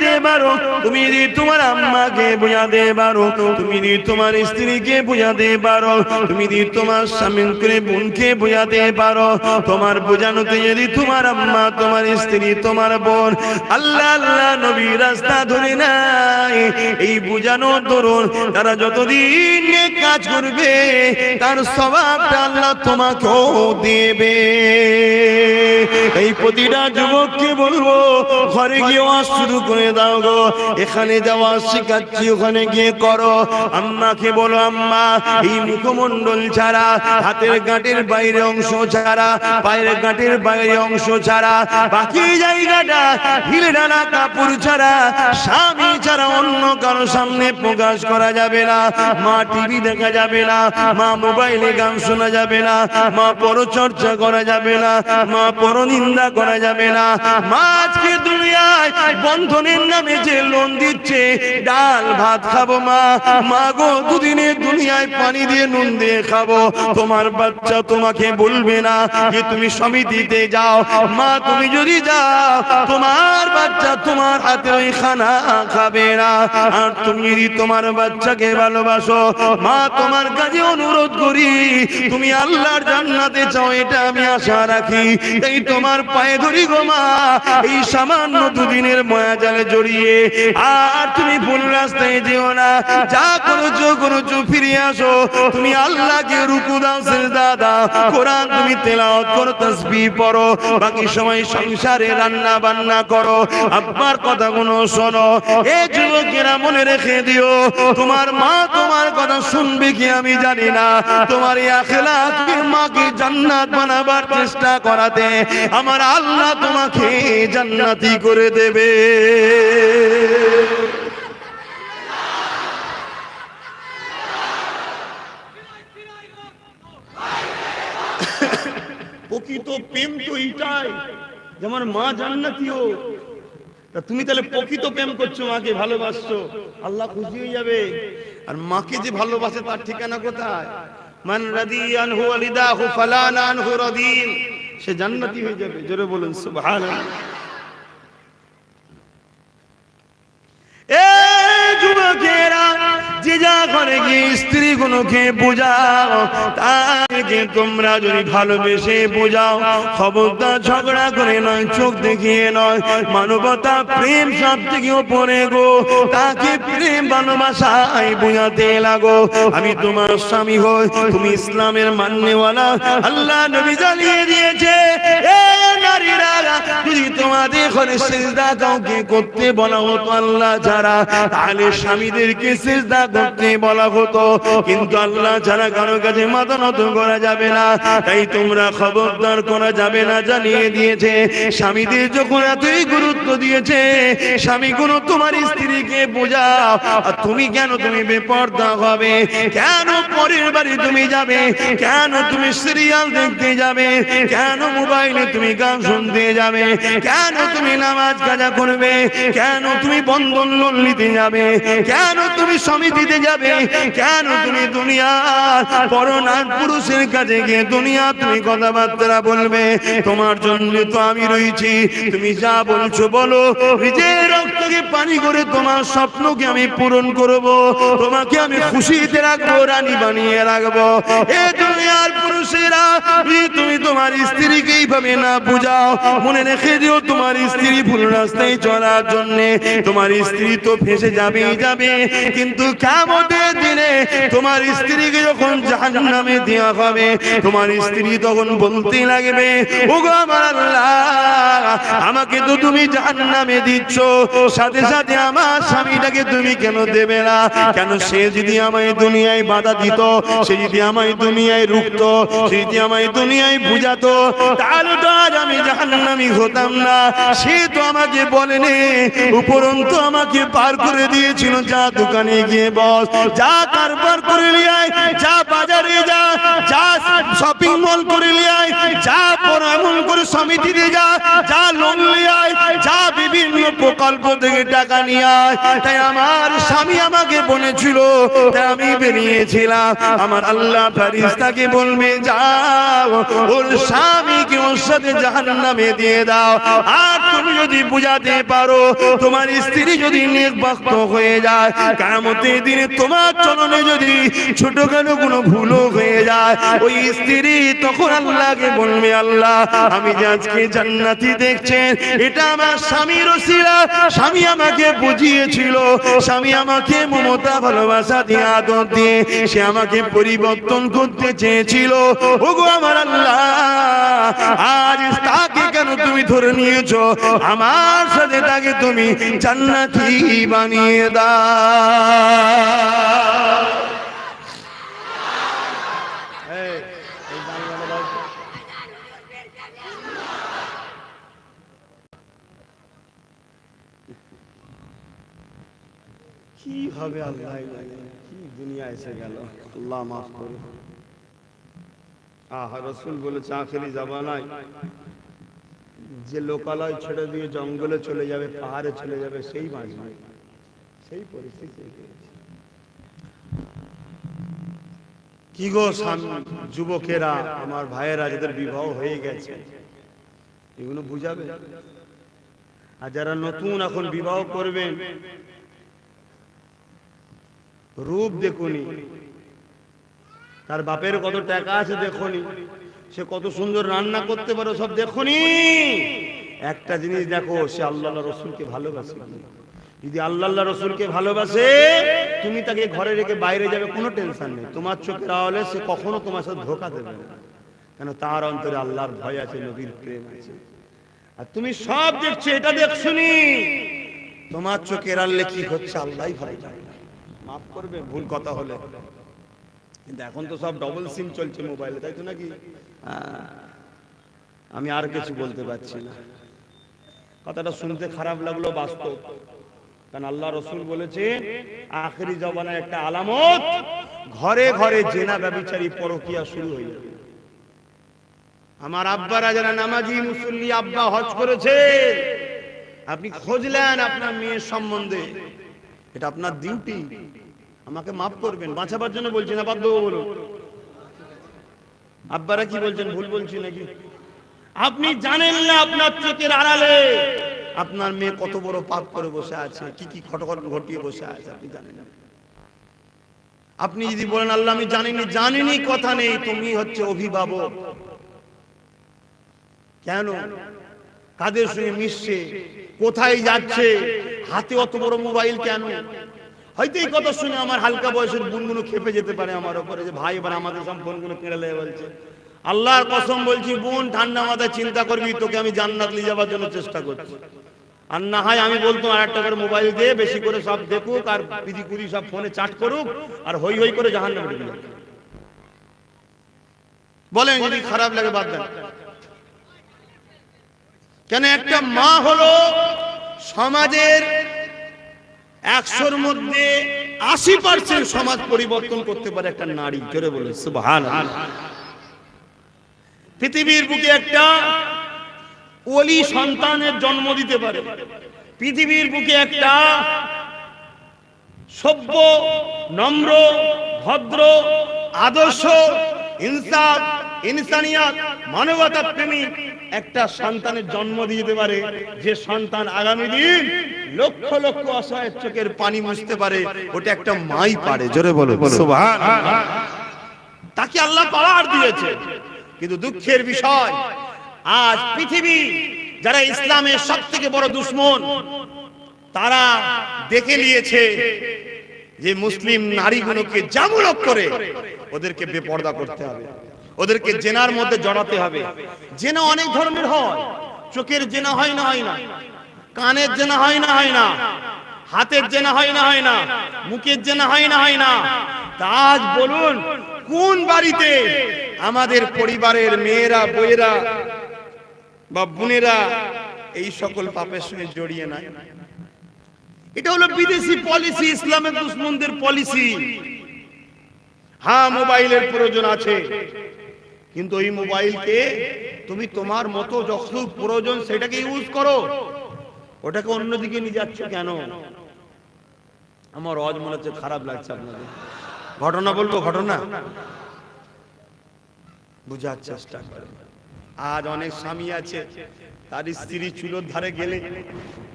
বুঝাতে পারো, তুমি যদি তোমার আম্মাকে বুঝাতে পারো, তুমি যদি তোমার স্ত্রীকে বুঝাতে পারো, তুমি যদি তোমার স্বামীকে বোনকে বুঝাতে পারো, তোমার বুঝানোতে যদি তোমার আম্মা, তোমার স্ত্রী, তোমার বোন আল্লাহ আল্লাহ নবী রাস্তা ধরে নাই, এই বুঝানো দরুন তারা যতদিন কাজ করবে তার সওয়াবটা আল্লাহ তোমাকেও দেবে। এই প্রতিটা যুবককে বলবো, ঘরে গিয়ে ওয়াজ শুরু করে দাও গো, এখানে যাওয়া শিখাচ্ছি ওখানে গিয়ে করো। আম্মাকে বলো, আম্মা এই মুখমণ্ডল ছাড়া, হাতের গাঁটের বাইরে অংশ ছাড়া, পায়ের গাঁটের বাইরে অংশ ছাড়া, বাকি জায়গাটা হিলে ডালা কাপড় ছাড়া, স্বামী ছাড়া অন্য কারো সামনে প্রকাশ করা যাবে না। মা টিভি দেখা যাবে না, মা মোবাইলে গান শোনা যাবে না, মা পরচর্চা করা যাবে না, মা পরনিন্দা করা যাবে না। মা আজকে দুনিয়ায় বন্ধনের নামে যে লোন দিচ্ছে, ডাল ভাত খাবো মা, মা গো দুদিনে দুনিয়ায় পানি দিয়ে নুন দিয়ে খাবো। তোমার বাচ্চা তোমাকে বলবে না যে তুমি সমিতিতে যাও, মা তুমি যদি যাও তোমার বাচ্চা তোমার হাতে ওই খানা খাবে না। আর তুমি যদি তোমার বাচ্চাকে ভালোবাসো, মা তোমার কাছে অনুরোধ করি, তুমি আল্লাহর জান্নাতে চাও, এটা আমি আশা রাখি, তাই তোমার পায়ে ধরি গো মা, এই সামান্য দুদিনের মায়া জালে জড়িয়ে আর তুমি ভুল রাস্তায় যেও না। যা করেছো ফিরে আসো, তুমি আল্লাহকে রুকু দাও, সিজদা দাও, কোরআন তুমি তেলাওয়াত করো, তাসবিহ পড়ো, বাকি সময় সংসারে রান্না বান্না করো, আব্বার কথাগুলো শোনো। এই যুবকেরা মনে রেখে দিও, তোমার মা তোমার কথা শুনবে কি আমি জানি না, তোমার এই আখিরাতকে মাকে জান্নাত বানাবার চেষ্টা করাতে আমার আল্লাহ তোমাকে জান্নাতি করে দেবে। প্রকৃত প্রেম তো এইটাই, যেমন মা জান্নাতি হোক। তুমি তাহলে প্রকৃত প্রেম করছো, মাকে ভালোবাসছো, আল্লাহ খুশি হয়ে যাবে। আর মাকে যে ভালোবাসে তার ঠিকানা কোথায়? মান রাদিয়ানহু ওয়ালিদাহু ফালানা আনহু রাদিন, সে জান্নাতি হয়ে যাবে। জোরে বলুন সুবহানাল্লাহ। এ যুবকেরা, যে যা ঘরে গিয়ে স্ত্রী গুলোকে বোঝাও, তাকে তোমরা যদি ভালোবেসে বোঝাও, খবরদার ঝগড়া করে নয়, চোখ দেখিয়ে নয়, মানবতা প্রেম সব থেকে ওপরে গো, তাকে প্রেম ভালোবাসায় বোঝাতে লাগো। আমি তোমার স্বামী হই, তুমি ইসলামের মান্যওয়ালা, আল্লাহ নবী জানিয়ে দিয়েছে এ নারীরা, যদি তোমাদের ঘরে সিজদা কাউকে করতে বলা হতো আল্লাহ ছাড়া, তাহলে স্বামীদেরকে সিজদা করতে বলা হতো, কিন্তু আল্লাহ ছাড়া কারো কাছে মাথা নত করা যাবে না। তাই তোমরা খবরদার করা যাবে না, জানিয়ে দিয়েছে। স্বামীদের যখন এতই গুরুত্ব দিয়েছে, স্বামীগুলো তোমার স্ত্রীকে বোঝাও। আর তুমি কেন তুমি বেপরদা হবে? কেন পরের বাড়ি তুমি যাবে? কেন তুমি সিরিয়াল দেখতে যাবে? কেন মোবাইলে তুমি গান শুনতে যাবে? কেন তুমি নামাজ কাজা করবে? কেন তুমি বন্ধন লোন নিতে যাবে? কেন তুমি সমিতিতে যাবে? কেন তুমি দুনিয়ার পরনার পুরুষের কাছে গিয়ে দুনিয়া তুমি কথাবার্তা বলবে? তোমার জন্য তো আমি রয়েছি, তুমি যা বলছো বলো। নিজের রক্তকে পানি করে তোমার স্বপ্নকে আমি পূরণ করব, তোমাকে আমি খুশিতে রাখবো, রানী বানিয়ে রাখবো। এ দুনিয়ার পুরুষেরা, তুমি তোমার স্ত্রীকে এইভাবে না বুঝাও, মনে রেখে দিও, তোমার স্ত্রী ভুল রাস্তায় চলার জন্য তোমার স্ত্রী তো ফেঁসে যাবেই যাবে, কিন্তু কিয়ামতের দিনে তোমার স্ত্রীকে যখন জাহান্নামে দেওয়া হবে, তোমার স্ত্রী তখন বলতে লাগবে, ওগো আমার আল্লাহ, আমাকে তো তুমি জাহান্নামে দিচ্ছ, সাথে সাথে আমার স্বামীটাকে তুমি কেন দেবে না? কেন সে যদি আমায় দুনিয়ায় বাধা দিত, সে যদি আমায় দুনিয়ায় রুখতো, সে যদি আমায় দুনিয়ায় বুঝাতো, তাহলে তো আজ আমি জাহান্নামী হতাম না। সে তো আমাকে বলেনি, উপরন্তু আমাকে পার করে দিয়েছিল, যা দোকানে গিয়ে বস, যা কারবার করে নিয়ে আয়, যা বাজারে যা, যা শপিং মল করে নিয়ে আয়, যা এমন করে সমিতিতে যা, যা লোন নিয়ে আয়, যা বিভিন্ন প্রকল্প থেকে টাকা নিয়ে আয়। তাই আমার স্বামী আমাকে বলেছিল, তাই আমি বেরিয়েছিলাম। আমার আল্লাহ ফেরেশতাকে বলবে, যাও ওর স্বামীকে ওর সাথে জাহান্নামে দিয়ে দাও। আর তুমি যদি বুঝাতে পারো, তোমার স্ত্রী যদি নেকবাক্ত হয়ে যায়, কিয়ামতের দিনে তোমার চরণে যদি ছোটখাটো কোনো ভুলও হয়ে যায়, ওই স্ত্রী তখন আল্লাহকে বলবে, আল্লাহ আমি যে আজকে জান্নাতি দেখছেন, এটা আমার স্বামীর ওসিলা। স্বামী আমাকে বুঝিয়েছিল, স্বামী আমাকে মমতা ভালোবাসা দিয়ে আদর দিয়ে সে আমাকে পরিবর্তন করতে চেয়েছিল। ওগো আমার আল্লাহ, আজ তাকে কেন তুমি ধরে নিয়েছো? আমার সাথে তাকে তুমি জান্নাতি বানিয়ে দাও। কি হবে আল্লাহ জানে, কি দুনিয়া এসে গেল। আল্লাহ মাফ করুন। রাসূল বলেছে আখেরি জামানায় যে লোকালয় ছেড়ে দিয়ে জঙ্গলে চলে যাবে, পাহাড়ে চলে যাবে, সেই বাঁচবে, সেই পরিস্থিতি। কি গো যুবকেরা, আমার ভাইয়েরা যাদের বিবাহ হয়ে গেছে, এগুলো বুঝাবে। আর যারা নতুন এখন বিবাহ করবেন, রূপ দেখুনি, তার বাপের কত টাকা আছে দেখুনি, সে কত সুন্দর রান্না করতে পারে সব দেখুনি। একটা জিনিস দেখো, সে আল্লাহ রসুলকে ভালোবাসে। যদি আল্লাহ রসুলকে ভালোবাসে, তুমি তাকে ঘরে রেখে বাইরে যাবে, কোনো টেনশন নেই। তোমার চোখের আড়ালে সে কখনো তোমার সাথে ধোঁকা দেবে না, কেন তার অন্তরে আল্লাহর ভয় আছে, নবীর প্রেম আছে। আর তুমি সব দেখছো, এটা দেখছুনি, তোমার চোখের আড়ালে কি হচ্ছে আল্লাহই ভালো জানে। মাফ করবে ভুল কথা হলে, কিন্তু এখন তো সব ডবল সিম চলছে মোবাইলে, তাই তো নাকি? আমি আর কিছু বলতে পারছি না। কথাটা শুনতে খারাপ লাগলো, বাস্তব। কারণ আল্লাহ রসুল বলেছে আখেরি জামানায় একটা আলামত, ঘরে ঘরে জেনা ব্যভিচারী পরকীয়া শুরু হয়ে যাবে। আমার আব্বারা যারা নামাজি মুসল্লি আব্বা হজ করেছে, আপনি খোঁজলেন আপনার মেয়ের সম্বন্ধে, এটা আপনার ডিউটি। আমাকে মাফ করবেন, বাঁচাবার জন্য বলছি না, বাধ্য বলুন। আব্বারা কি বলছেন, ভুল বলছি নাকি? আপনি জানেন না আপনার চোখের আড়ালে আপনার মেয়ে কত বড় পাপ করে বসে আছে, কি কি ঘটনা ঘটিয়ে বসে আছে, আপনি জানেন না। আপনি যদি বলেন আল্লাহ আমি জানিনি, জানিনি কথা নেই, তুমি হচ্ছে অভিভাবক। কেন? কাদের সঙ্গে মিশছে, কোথায় যাচ্ছে, হাতে অত বড় মোবাইল কেন? হয়তো এই কথা শুনে আমার হালকা বয়সের বোনগুলো খেপে যেতে পারে আমার উপরে, যে ভাই এবার আমাদের সব বোনগুলো কেড়ে বলছে। আল্লাহর কসম বলছি বোন, ঠান্ডা মাথায় চিন্তা করবি, তোকে আমি জান্নাত নিয়ে যাওয়ার জন্য চেষ্টা করছি। আর না হয় আমি বলতো আর একটা করে মোবাইল দিয়ে বেশি করে সব দেখুক, আর পিজি কুড়ি সব ফোনে চাট করুক, আর হই হই করে জাহান্নামে ঢুকে যাবে। বলেন যদি খারাপ লাগে বাদ দেন। কেন? একটা মা হলো সমাজের 100-র মধ্যে 80% সমাজ পরিবর্তন করতে পারে একটা নারী। জোরে বলে সুবহানাল্লাহ। পৃথিবীর বুকে একটা ওলি সন্তানের জন্ম দিতে পারে, পৃথিবীর বুকে একটা সভ্য, নম্র, ভদ্র, আদর্শ, ইনসাফ, ইনসানিয়াত, মানবতা প্রেমী একটা সন্তানের জন্ম দিতে পারে, যে সন্তান আগামী দিন লক্ষ লক্ষ অসহায়ের চোখের পানি মুছতে পারে। ওটা একটা মাই পারে। জোরে বলো সুবহানাল্লাহ। তাকে আল্লাহ পাওয়ার দিয়েছে। কিন্তু দুঃখের বিষয়, আজ পৃথিবী যারা ইসলামের সবথেকে বড় দুশমন, তারা দেখে নিয়েছে যে মুসলিম নারীগুলোকে জামুলক করে ওদেরকে বেপর্দা করতে হবে, ওদেরকে জেনার মধ্যে জড়াতে হবে। জেনা অনেক ধরনের হয়। চোখের জেনা হয় না, হয় না, কানের জেনা হয় না, হয় না, হাতের জেনা হয় না, হয় না, মুখের জেনা হয় না, হয় না। তাজ বলুন, কোন বাড়িতে আমাদের পরিবারের মেয়েরা, বইয়েরা বা বোনেরা এই সকল পাপের সঙ্গে জড়িয়ে নাই? এটা হলো বিদেশি পলিসি, ইসলামের দুশমনদের পলিসি। হ্যাঁ, মোবাইলের প্রয়োজন আছে, কিন্তু এই মোবাইলকে তুমি তোমার মতো যত প্রয়োজন সেটাকে ইউজ করো। ওটাকে অন্যদিকে নিয়ে যাচ্ছ কেন? আমার আওয়াজ মনে হচ্ছে খারাপ লাগছে আপনাদের। ঘটনা বলবো, ঘটনা বুঝার চেষ্টা করে। আজ অনেক স্বামী আছে, তার স্ত্রী চুলোর ধারে গেলে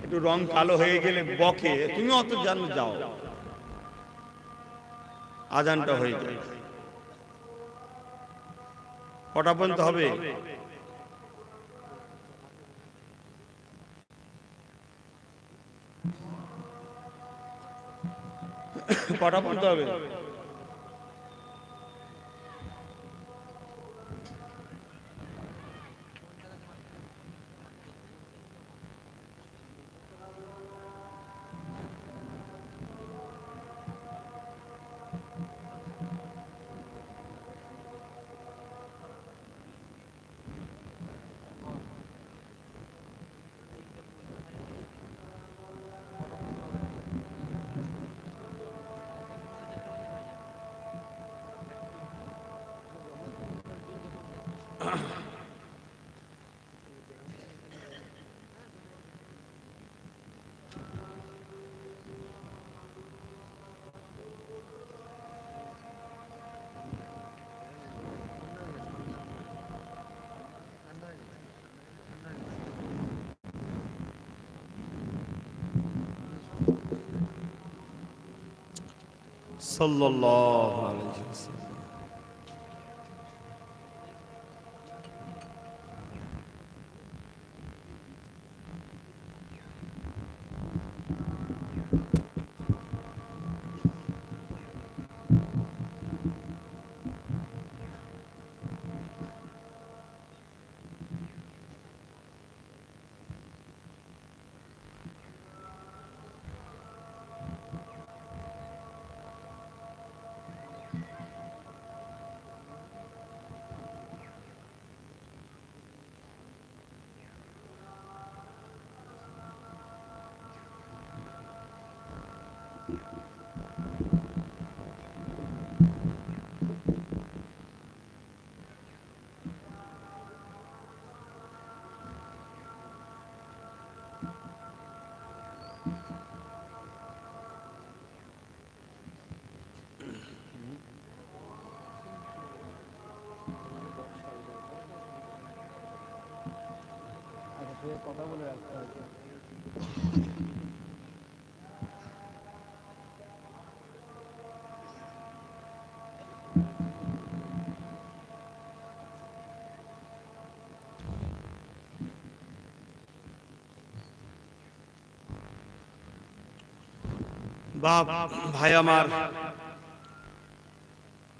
একটু রং কালো হয়ে গেলে বকে, তুমি অত জানো যাও, আজানটা হয়ে যায়। কটা পর্যন্ত হবে? কটা পর্যন্ত হবে? সাল্লাল্লাহু আলাইহি ওয়াসাল্লাম। কথা বলে রাখতে হবে। বাপ ভাই আমার,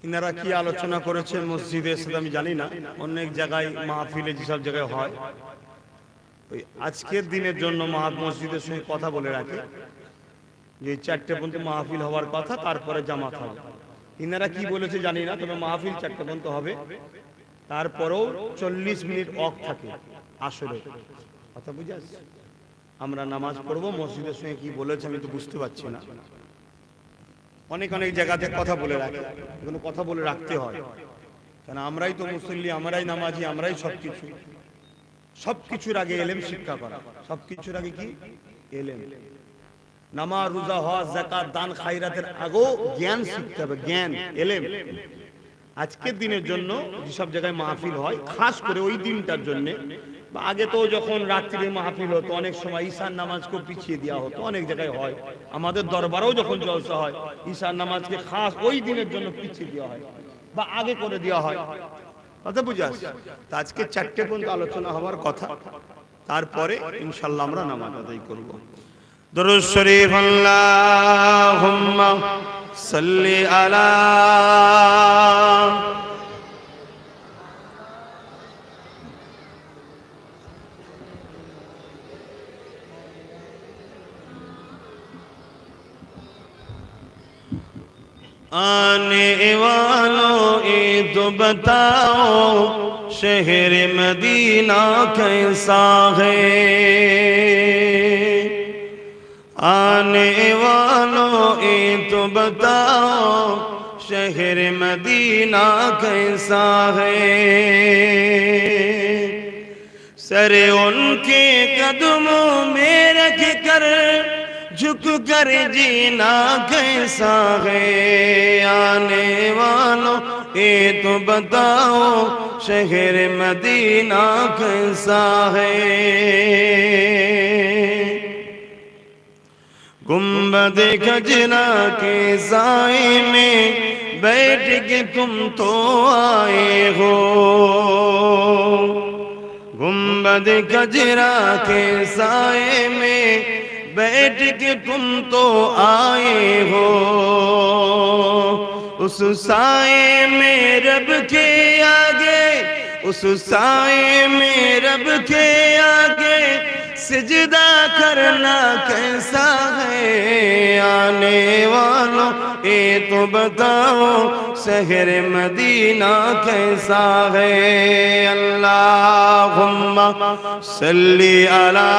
ইনারা কি আলোচনা করেছেন মসজিদে সেটা আমি জানি না, অনেক জায়গায় মাহফিলে যেসব জায়গায় হয়, ওই আজকের দিনের জন্য মসজিদের সঙ্গে কথা বলে রাখে যে 4টে পর্যন্ত মাহফিল হওয়ার কথা, তারপরে জামাত হবে। ইনারা কি বলেছে জানি না, তবে মাহফিল 4টে পর্যন্ত হবে, তারপরেও 40 মিনিট অফ থাকে আসলে। কথা বুঝে আসছে? আমরা নামাজ পড়বো, মসজিদের সঙ্গে কি বলেছে আমি তো বুঝতে পারছি না। অনেক অনেক জায়গাতে কথা বলে রাখে, এগুলো কথা বলে রাখতে হয়, কারণ আমরাই তো মুসল্লি, আমরাই নামাজি, আমরাই সবকিছু। সবকিছুর আগে এলেম শিক্ষা করা, সবকিছুর আগে কি? এলেম। নামাজ, রোজা, হজ, যাকাত, দান, খায়রাতের আগেও জ্ঞান শিখতে হবে, জ্ঞান, এলেম। আজকের দিনের জন্য যেসব জায়গায় মাহফিল হয়, খাস করে ওই দিনটার জন্য, বা আগে তো যখন রাত্রিরে মাহফিল হতো, অনেক সময় ঈশার নামাজকেও পিছিয়ে দেওয়া হতো, অনেক জায়গায় হয়, আমাদের দরবারেও যখন জলসা হয় ঈশার নামাজকে খাস ওই দিনের জন্য পিছিয়ে দেওয়া হয় বা আগে করে দেওয়া হয়। কথা বুঝে আসছে? আজকে 4টে পর্যন্ত আলোচনা হওয়ার কথা, তারপরে ইনশাআল্লাহ আমরা নামাজ আদায় করব। দরুদ শরীফ, আল্লাহুম্মা সাল্লি আলা आने वालों ये तो बताओ शहर मदीना कैसा है, आने वालों ये तो बताओ शहर मदीना कैसा है, सरे उनके कदमों में रख कर झुक कर जीना कैसा है। आने वालों ये तो बताओ शहर मदीना कैसा है। गुंबद खजरा के साए में बैठ के तुम तो आए हो। गुंबद खजरा के साए में बैठ के तुम तो आए हो। उस साए में रब के आगे, उस साए में रब के आगे सिजदा करना कैसा है। आने वालों ये तो बताओ शहर मदीना कैसा है। अल्लाहुम्मा सल्ली अला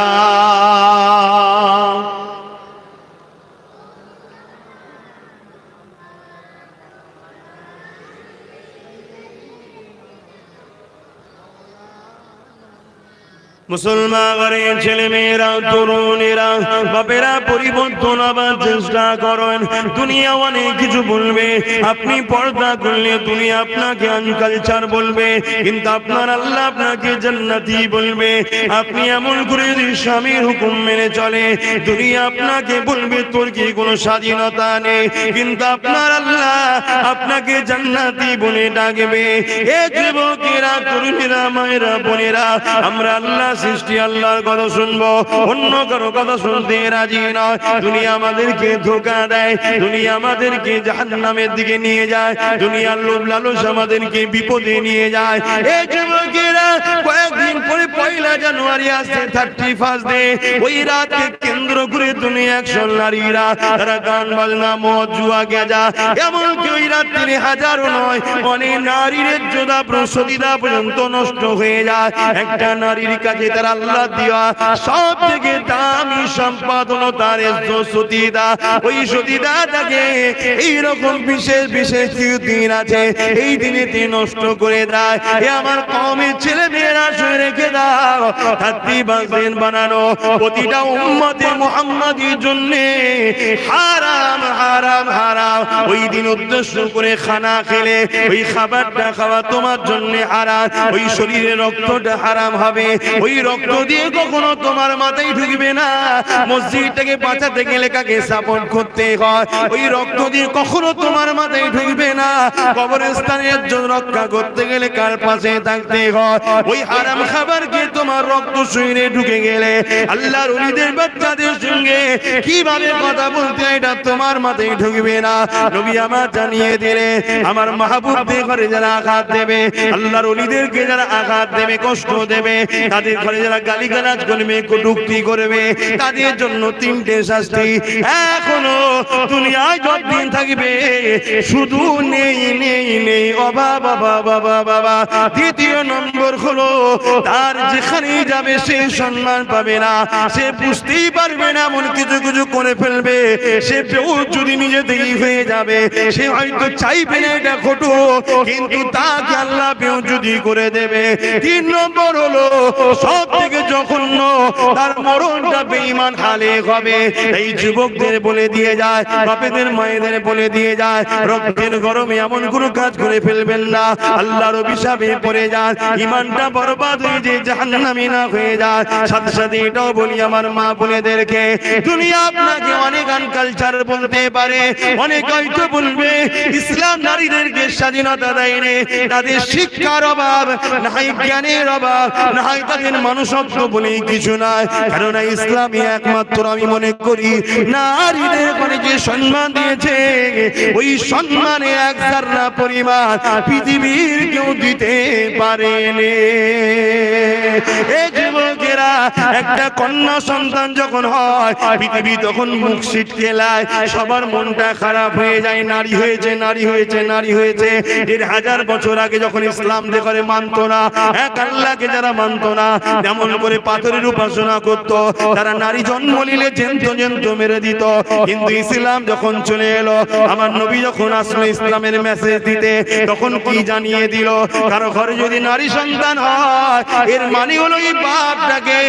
মুসলমান ঘরের ছেলে মেয়েরা, তরুণেরা, বাপেরা পরিবর্তন আবার চেষ্টা করেন। দুনিয়া অনেক কিছু বলবে, আপনি পর্দা করলে দুনিয়া আপনাকে আনকালচার বলবে, কিন্তু আপনার আল্লাহ আপনাকে জান্নাতি বলবে। আপনি এমন করে যদি স্বামীর হুকুম মেনে চলে, দুনিয়া আপনাকে বলবে তোর কি কোনো স্বাধীনতা নেই, কিন্তু আপনার আল্লাহ আপনাকে জান্নাতি বলে ডাকবে। এ যুবকেরা, তরুণেরা, মায়েরা, বোনেরা, আমরা আল্লাহ সৃষ্টি আল্লাহর কথা শুনবো, অন্য কারো কথা শুনতে রাজি নয়। দুনিয়া আমাদেরকে ধোঁকা দেয়, দুনিয়া আমাদেরকে জাহান্নামের দিকে নিয়ে যায়, দুনিয়ার লোভ লালস আমাদেরকে বিপদে নিয়ে যায়। এই যুবকেরা, কয়েকদিন পরে 1 জানুয়ারি আসছে, 31 ডে। ওই রাতকে কেন্দ্র করে তুমি 100 নারীরা তারা গান বাজনা মদ জুয়া গেজা, এমনকি ওই রাত্রি হাজারো নয় অনেক নারীর ইজ্জত প্রসদিদা পর্যন্ত নষ্ট হয়ে যায়। একটা নারীর কাছে তার আল্লাহ দিয়া সব থেকে দামি সম্পদ হলো তার সতীদা। ওই সতীদাটাকে এইরকম বিশেষ বিশেষ দিন আছে, এই দিনেতে নষ্ট করে দেয়। এ আমার কওমের ছেলে মেয়েরা শুনে রেখে দাও, 31 দিন বানানো প্রতিটা উম্মতে মুহাম্মাদির জন্য হারাম হারাম হারাম। ওই দিন উদ্দেশ্য করে খানা খেলে ওই খাবারটা খাওয়া তোমার জন্য হারাম। ওই শরীরে রক্তটা হারাম হবে, ওই রক্ত দিয়ে কখনো তোমার মাথায় ঢুকবে না। মসজিদটাকে বাঁচাতে গেলে কাকে সাপোর্ট করতে হয়, ওই রক্ত দিয়ে কখনো তোমার মাথায় ঢুকবে না। কবরস্থানের জন্য রক্ষা করতে গেলে কার পাশে থাকতে হয়, ওই হারাম খাবারকে তোমার রক্ত শরীরে ঢুকে গেলে আল্লাহর ওলিদের বাচ্চাদের সঙ্গে কিভাবে কথা বলতে এটা তোমার মাথায় ঢুকবে না। নবী আমার জানিয়ে দিলে আমার মাহবুবদের ঘরে যারা আঘাত দেবে, আল্লাহর ওলিদেরকে যারা আঘাত দেবে, কষ্ট দেবে, তাদের ঘরে যারা গালিগালাজ করবে, কটূক্তি করবে, তাদের জন্য 3টে শাস্তি এখনো দুনিয়ায় যতদিন থাকবে শুধু নেই নেই নেই, অভাব অভাব অভাব বাবা। দ্বিতীয় নম্বর হলো তার যেখানেই যাবে সে সম্মান পাবে না, সে বুঝতেই পারবে না, এমন কিছু কিছু করে ফেলবে। সে যদি নিজে থেকেই হয়ে যাবে, সে হয়তো চাইবে না এটা ঘটুক, কিন্তু তাকে আল্লাহ যদি করে দেবে। 3 নম্বর হলো সব থেকে জঘন্য, তার মরণটা বেঈমান হালে হবে। এই যুবকদের বলে দিয়ে যায়, বাপেদের মায়েদের বলে দিয়ে যায়, রক্তের গরমে এমন কোনো কাজ করে ফেলবেন না, আল্লাহর অভিশাপে পড়ে যান, ঈমানটা বরবাদ হয়ে যায়, জাহান্নামী না হয়ে যায়। সাথে সাথে এটাও বলি আমার মা বোনেদেরকে, দুনিয়া আপনাকে অনেক আনকালচার বলতে পারে, অনেক হয়তো বলবে ইসলাম নারীদেরকে স্বাধীনতা দেয়নি, তাদের শিক্ষার অভাব, নাই জ্ঞানের অভাব, নাই তাদের মানুষত্ব বলে কিছু নাই। কেননা ইসলামই একমাত্র আমি মনে করি নারীদের মানে যে সম্মান দিয়েছে, ওই সম্মানে 1 জাররা পরিমাণ পৃথিবীর কেউ দিতে পারেনি। এই যুবকেরা যুবকেরা, একটা কন্যা সন্তান যখন হয় পৃথিবী তখন মুখ ছিটকে যায়, সবার মনটা খারাপ হয়ে যায়। নারী হয়েছে, নারী হয়েছে, নারী হয়েছে। ১,৫০০ বছর আগে যখন ইসলাম দেখে মানতো না, এক আল্লাহকে যারা মানতো না, যেমন করে পাথরের উপাসনা করত, তারা নারী জন্ম নিলে জেন্ত মেরে দিত। কিন্তু ইসলাম যখন চলে এলো, আমার নবী যখন আসলো ইসলামের মেসেজ দিতে, তখন কি জানিয়ে দিল? কারো ঘরে যদি নারী সন্তান হয়, এর মানে হলো এই বাপটাকে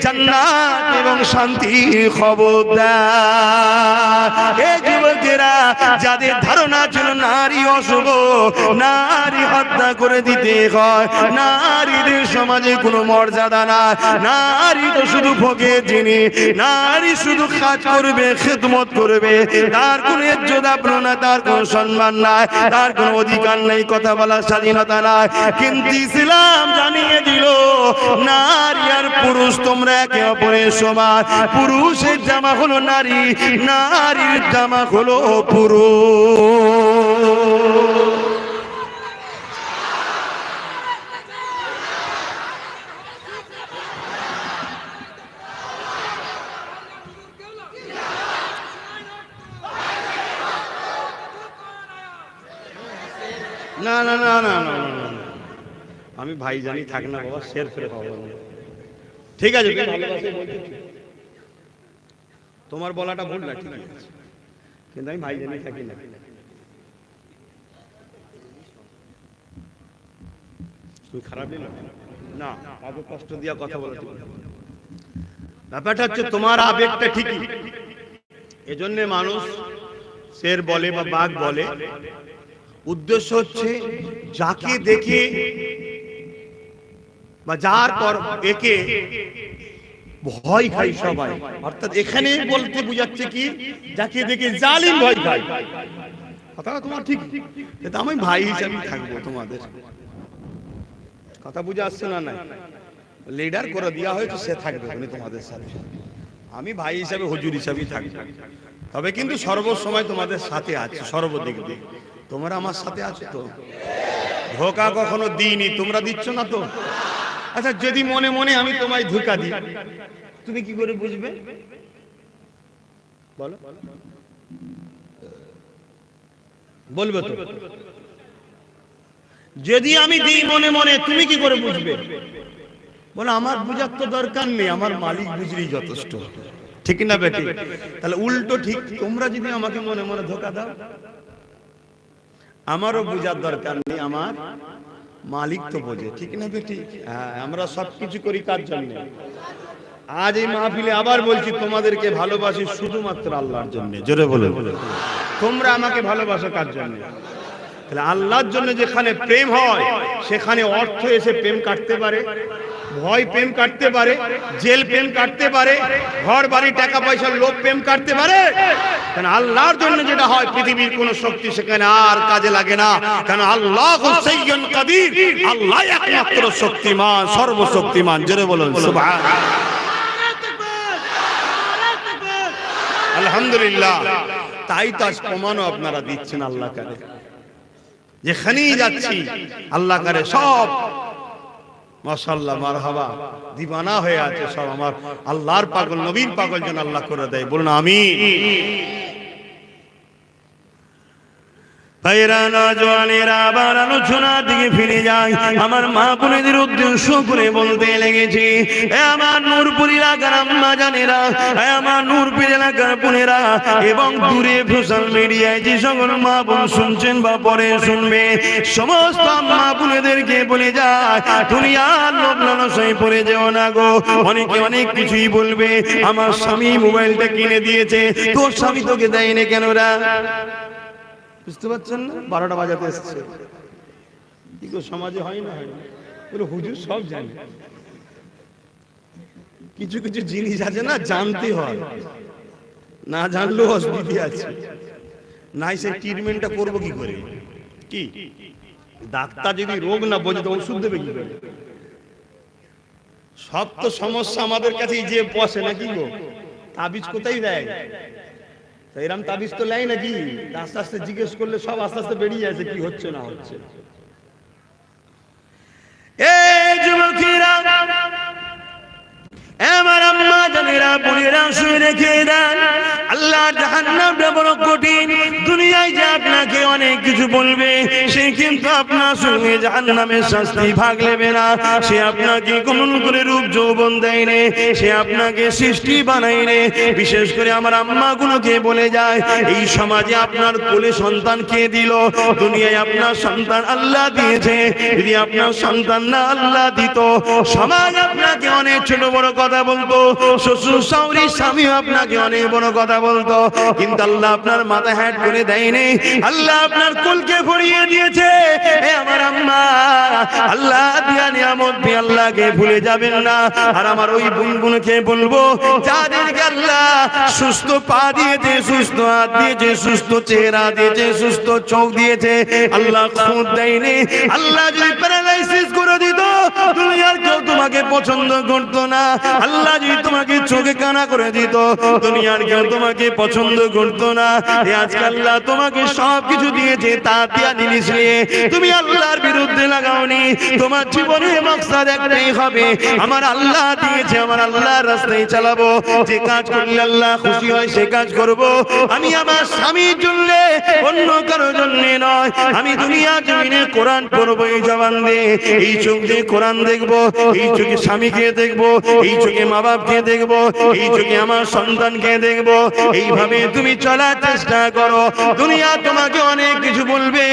জান্নাত এবং শান্তির খবর দেয়। এই যুবকেরা, যাদের ধারণা ছিল নারী অশুভ, নারী হত্যা করে দিতে হয়, নারীদের সমাজে কোনো মর্যাদা না, নারী তো শুধু ভোগের জিনিস, নারী শুধু কাজ করবে, খেদমত করবে, তার কোনো ইজ্জত আবরু না, তার কোনো সম্মান নাই, তার কোনো অধিকার নেই, কথা বলার স্বাধীনতা নাই। কিন্তু ইসলাম জানিয়ে দিল, নারী আর পুরুষ তোমরা একে অপরের সমান। পুরুষের জামা হলো নারী, নারীর জামা হলো পুরুষ। না না না না না, আমি ভাই জানি থাক না বাবা, শের ফেরে খাওয়া ঠিক আছে। তোমার বলাটা ভুল না, ঠিক আছে, কিন্তু আমি ভাই জানি থাকি না। তুই খারাপ নিল না, কাউকে কষ্ট দিয়া কথা বলা, ব্যাপারটা হচ্ছে তোমার আবেগটা ঠিকই। এজন্য মানুষ শের বলে বা বাঘ বলে, উদ্দেশ্য হচ্ছে যাকে দেখে বা যার পর একে ভয় খাই সবাই। অর্থাৎ এখানে বলতে বুঝাচ্ছে কি, যাকে দেখে জালিম ভয় খায়। কথাটা তোমার ঠিক, কিন্তু আমি ভাই হিসাবে থাকবো তোমাদের। কথা বুঝে আসছে না? নাই লিডার করে দেওয়া হয়েছে, সে থাকবে তোমাদের সাথে, আমি ভাই হিসাবে হুজুর হিসাবেই থাকবো। তবে কিন্তু সর্বসময় তোমাদের সাথে আছে, সর্বদিক দিয়ে তোমরা আমার সাথে আছো তো? ধোকা কখনো দিইনি, তোমরা দিচ্ছ না তো? আচ্ছা, যদি মনে মনে আমি তোমায় ধোকা দিই, তুমি কি করে বুঝবে বলো? বলবে তো? যদি আমি দিই মনে মনে, তুমি কি করে বুঝবে? বলো আমার বুঝার তো দরকার নেই, আমার মালিক বুঝলেই যথেষ্ট, ঠিক না বেটি? তাহলে উল্টো ঠিক, তোমরা যদি আমাকে মনে মনে ধোকা দাও, আমারও বুঝার দরকার নেই, আমার মালিক তো বোঝে, ঠিক না বেটি? হ্যাঁ, আমরা সবকিছু করি কার জন্য? আজ এই মাহফিলে আবার বলছি, তোমাদেরকে ভালোবাসি শুধুমাত্র আল্লাহর জন্য। জোরে বলে, তোমরা আমাকে ভালোবাসো কার জন্য? তাহলে আল্লাহর জন্য যেখানে প্রেম হয়, সেখানে অর্থ এসে প্রেম কাটতে পারে, ভয় প্রেম কাটতে পারে, জেল প্রেম কাটতে পারে, ঘর বাড়ি টাকা পয়সার লোভ প্রেম কাটতে পারে। কেন? আল্লাহর জন্য যেটা হয়, পৃথিবীর কোন শক্তি সেখানে আর কাজে লাগে না। কেন? আল্লাহু সাইয়্যুন কাদির, আল্লাহ একমাত্র শক্তিমান, সর্বশক্তিমান। জোরে বলুন সুবহানাল্লাহ। আলহামদুলিল্লাহ। তাই তো আজ প্রমাণও আপনারা দিচ্ছেন আল্লাহ কারে, যেখানেই যাচ্ছি আল্লাহ কারে সব মাশাআল্লাহ মারহাবা দিবানা হয়ে আছে, সব আমার আল্লাহর পাগল, নবীর পাগল যেন আল্লাহ করে দেয়। বলুন আমিন। ভাইরা নওজওয়ানেরা, আবার আলোচনার দিকে ফিরে যায়। আমার মা বোনেদের উদ্দেশ্য করে বলতে লেগেছি, এ আমার নূরপুর এলাকার আম্মা জানেরা, এ আমার নূরপুর এলাকার বোনেরা, এবং দূরে সোশ্যাল মিডিয়ায় যে সকল মা বোন শুনছেন বা পরে শুনবে, সমস্ত আম্মা বোনেদেরকে বলে যায়, দুনিয়ার লোভ লালসায় পড়ে যেও না গো। অনেকে অনেক কিছুই বলবে, আমার স্বামী মোবাইলটা কিনে দিয়েছে, তোর স্বামী তোকে দেয়নি কেন রা? বুঝতে পারছেন না? 12টা বাজাতে এসছে, কি গো সমাজে হয় না? বলে হুজুর সব জানে, কিছু কিছু জিনিস আছে না, জানতে হয়, না জানলেও অসুবিধা আছে। নাই সে ট্রিটমেন্টটা করবো কি করে? কি ডাক্তার যদি রোগ না বোঝে তো ওষুধ দেবে কি করে? সব তো সমস্যা আমাদের কাছেই যে বসে নাকি গো, তাবিজ কোথায় দেয়? এরকম তাবিজ তো লাই নাকি? আস্তে আস্তে জিজ্ঞেস করলে সব আস্তে আস্তে বেরিয়ে যাচ্ছে কি হচ্ছে না হচ্ছে। এই যুবকেরা, আমার আম্মা জানেরা বোনেরা শুনে রেখে দেন, আল্লাহ জাহান্নামটা বড় কঠিন। দুনিয়ায় যে আপনাকে অনেক কিছু বলবে, সে কিন্তু আপনার সঙ্গে জাহান্নামের শাস্তি ভাগ নেবে না। সে আপনাকে কোন করে রূপ যৌবন দেয় রে, সে আপনাকে সৃষ্টি বানায় রে। বিশেষ করে আমার আম্মা গুলোকে বলে যায়, এই সমাজে আপনার কোলে সন্তান কে দিল? দুনিয়ায় আপনার সন্তান আল্লাহ দিয়েছে। যদি আপনার সন্তান না আল্লাহ দিত, সমাজ আপনাকে অনেক ছোট বড় কথা বলতো, শ্বশুর শাশুড়ি স্বামী আপনাকে অনেক বড় কথা বলতো, কিন্তু আল্লাহ আপনার মাথা হ্যাট করে দেয়নি। আল্লাহ আপনার কোলকে ভরিয়ে দিয়েছে। আমার আম্মা, আল্লাহ দিয়া নিয়ামত দিয়ে আল্লাহকে ভুলে যাবেন না। আর আমার ওই বোনগুলোকে বলবো, যাদেরকে আল্লাহ সুস্থ পা দিয়েছে, সুস্থ হাত দিয়েছে, সুস্থ চেহারা দিয়েছে, সুস্থ চোখ দিয়েছে, আল্লাহ খুদ দেয়নি। আল্লাহ যদি প্যারালাইসিস করে দিত, দুনিয়ার কেউ তোমাকে পছন্দ করতো না। আল্লাহ যদি তোমাকে চোখে কানা করে দিত, দুনিয়ার কেউ তোমাকে পছন্দ করতো না। আজকে আল্লাহ তোমাকে সব কিছু দিয়েছে, তা দিয়া জিনিস নিয়ে তুমি আল্লাহর বিরুদ্ধে লাগাওনি। তোমার জীবনে মাকসাদ একটাই হবে, আমার আল্লাহ দিয়েছে, আমার আল্লাহর রাস্তায় চালাবো। যে কাজ করলে আল্লাহ খুশি হয় সে কাজ করব। আমি আমার স্বামীর জন্য, অন্য কারোর জন্য নয়। আমি দুনিয়া জমিনে কোরআন পড়বো এই জবান দিয়ে, এই চোখ দিয়ে কোরআন দেখবো, এই চোখে স্বামীকে দেখবো, এই চোখে মা বাপকে দেখবো, এই চোখে আমার সন্তানকে দেখবো। এইভাবে তুমি চলার চেষ্টা করো। দুনিয়া তোমাকে অনেক কিছু বলবে,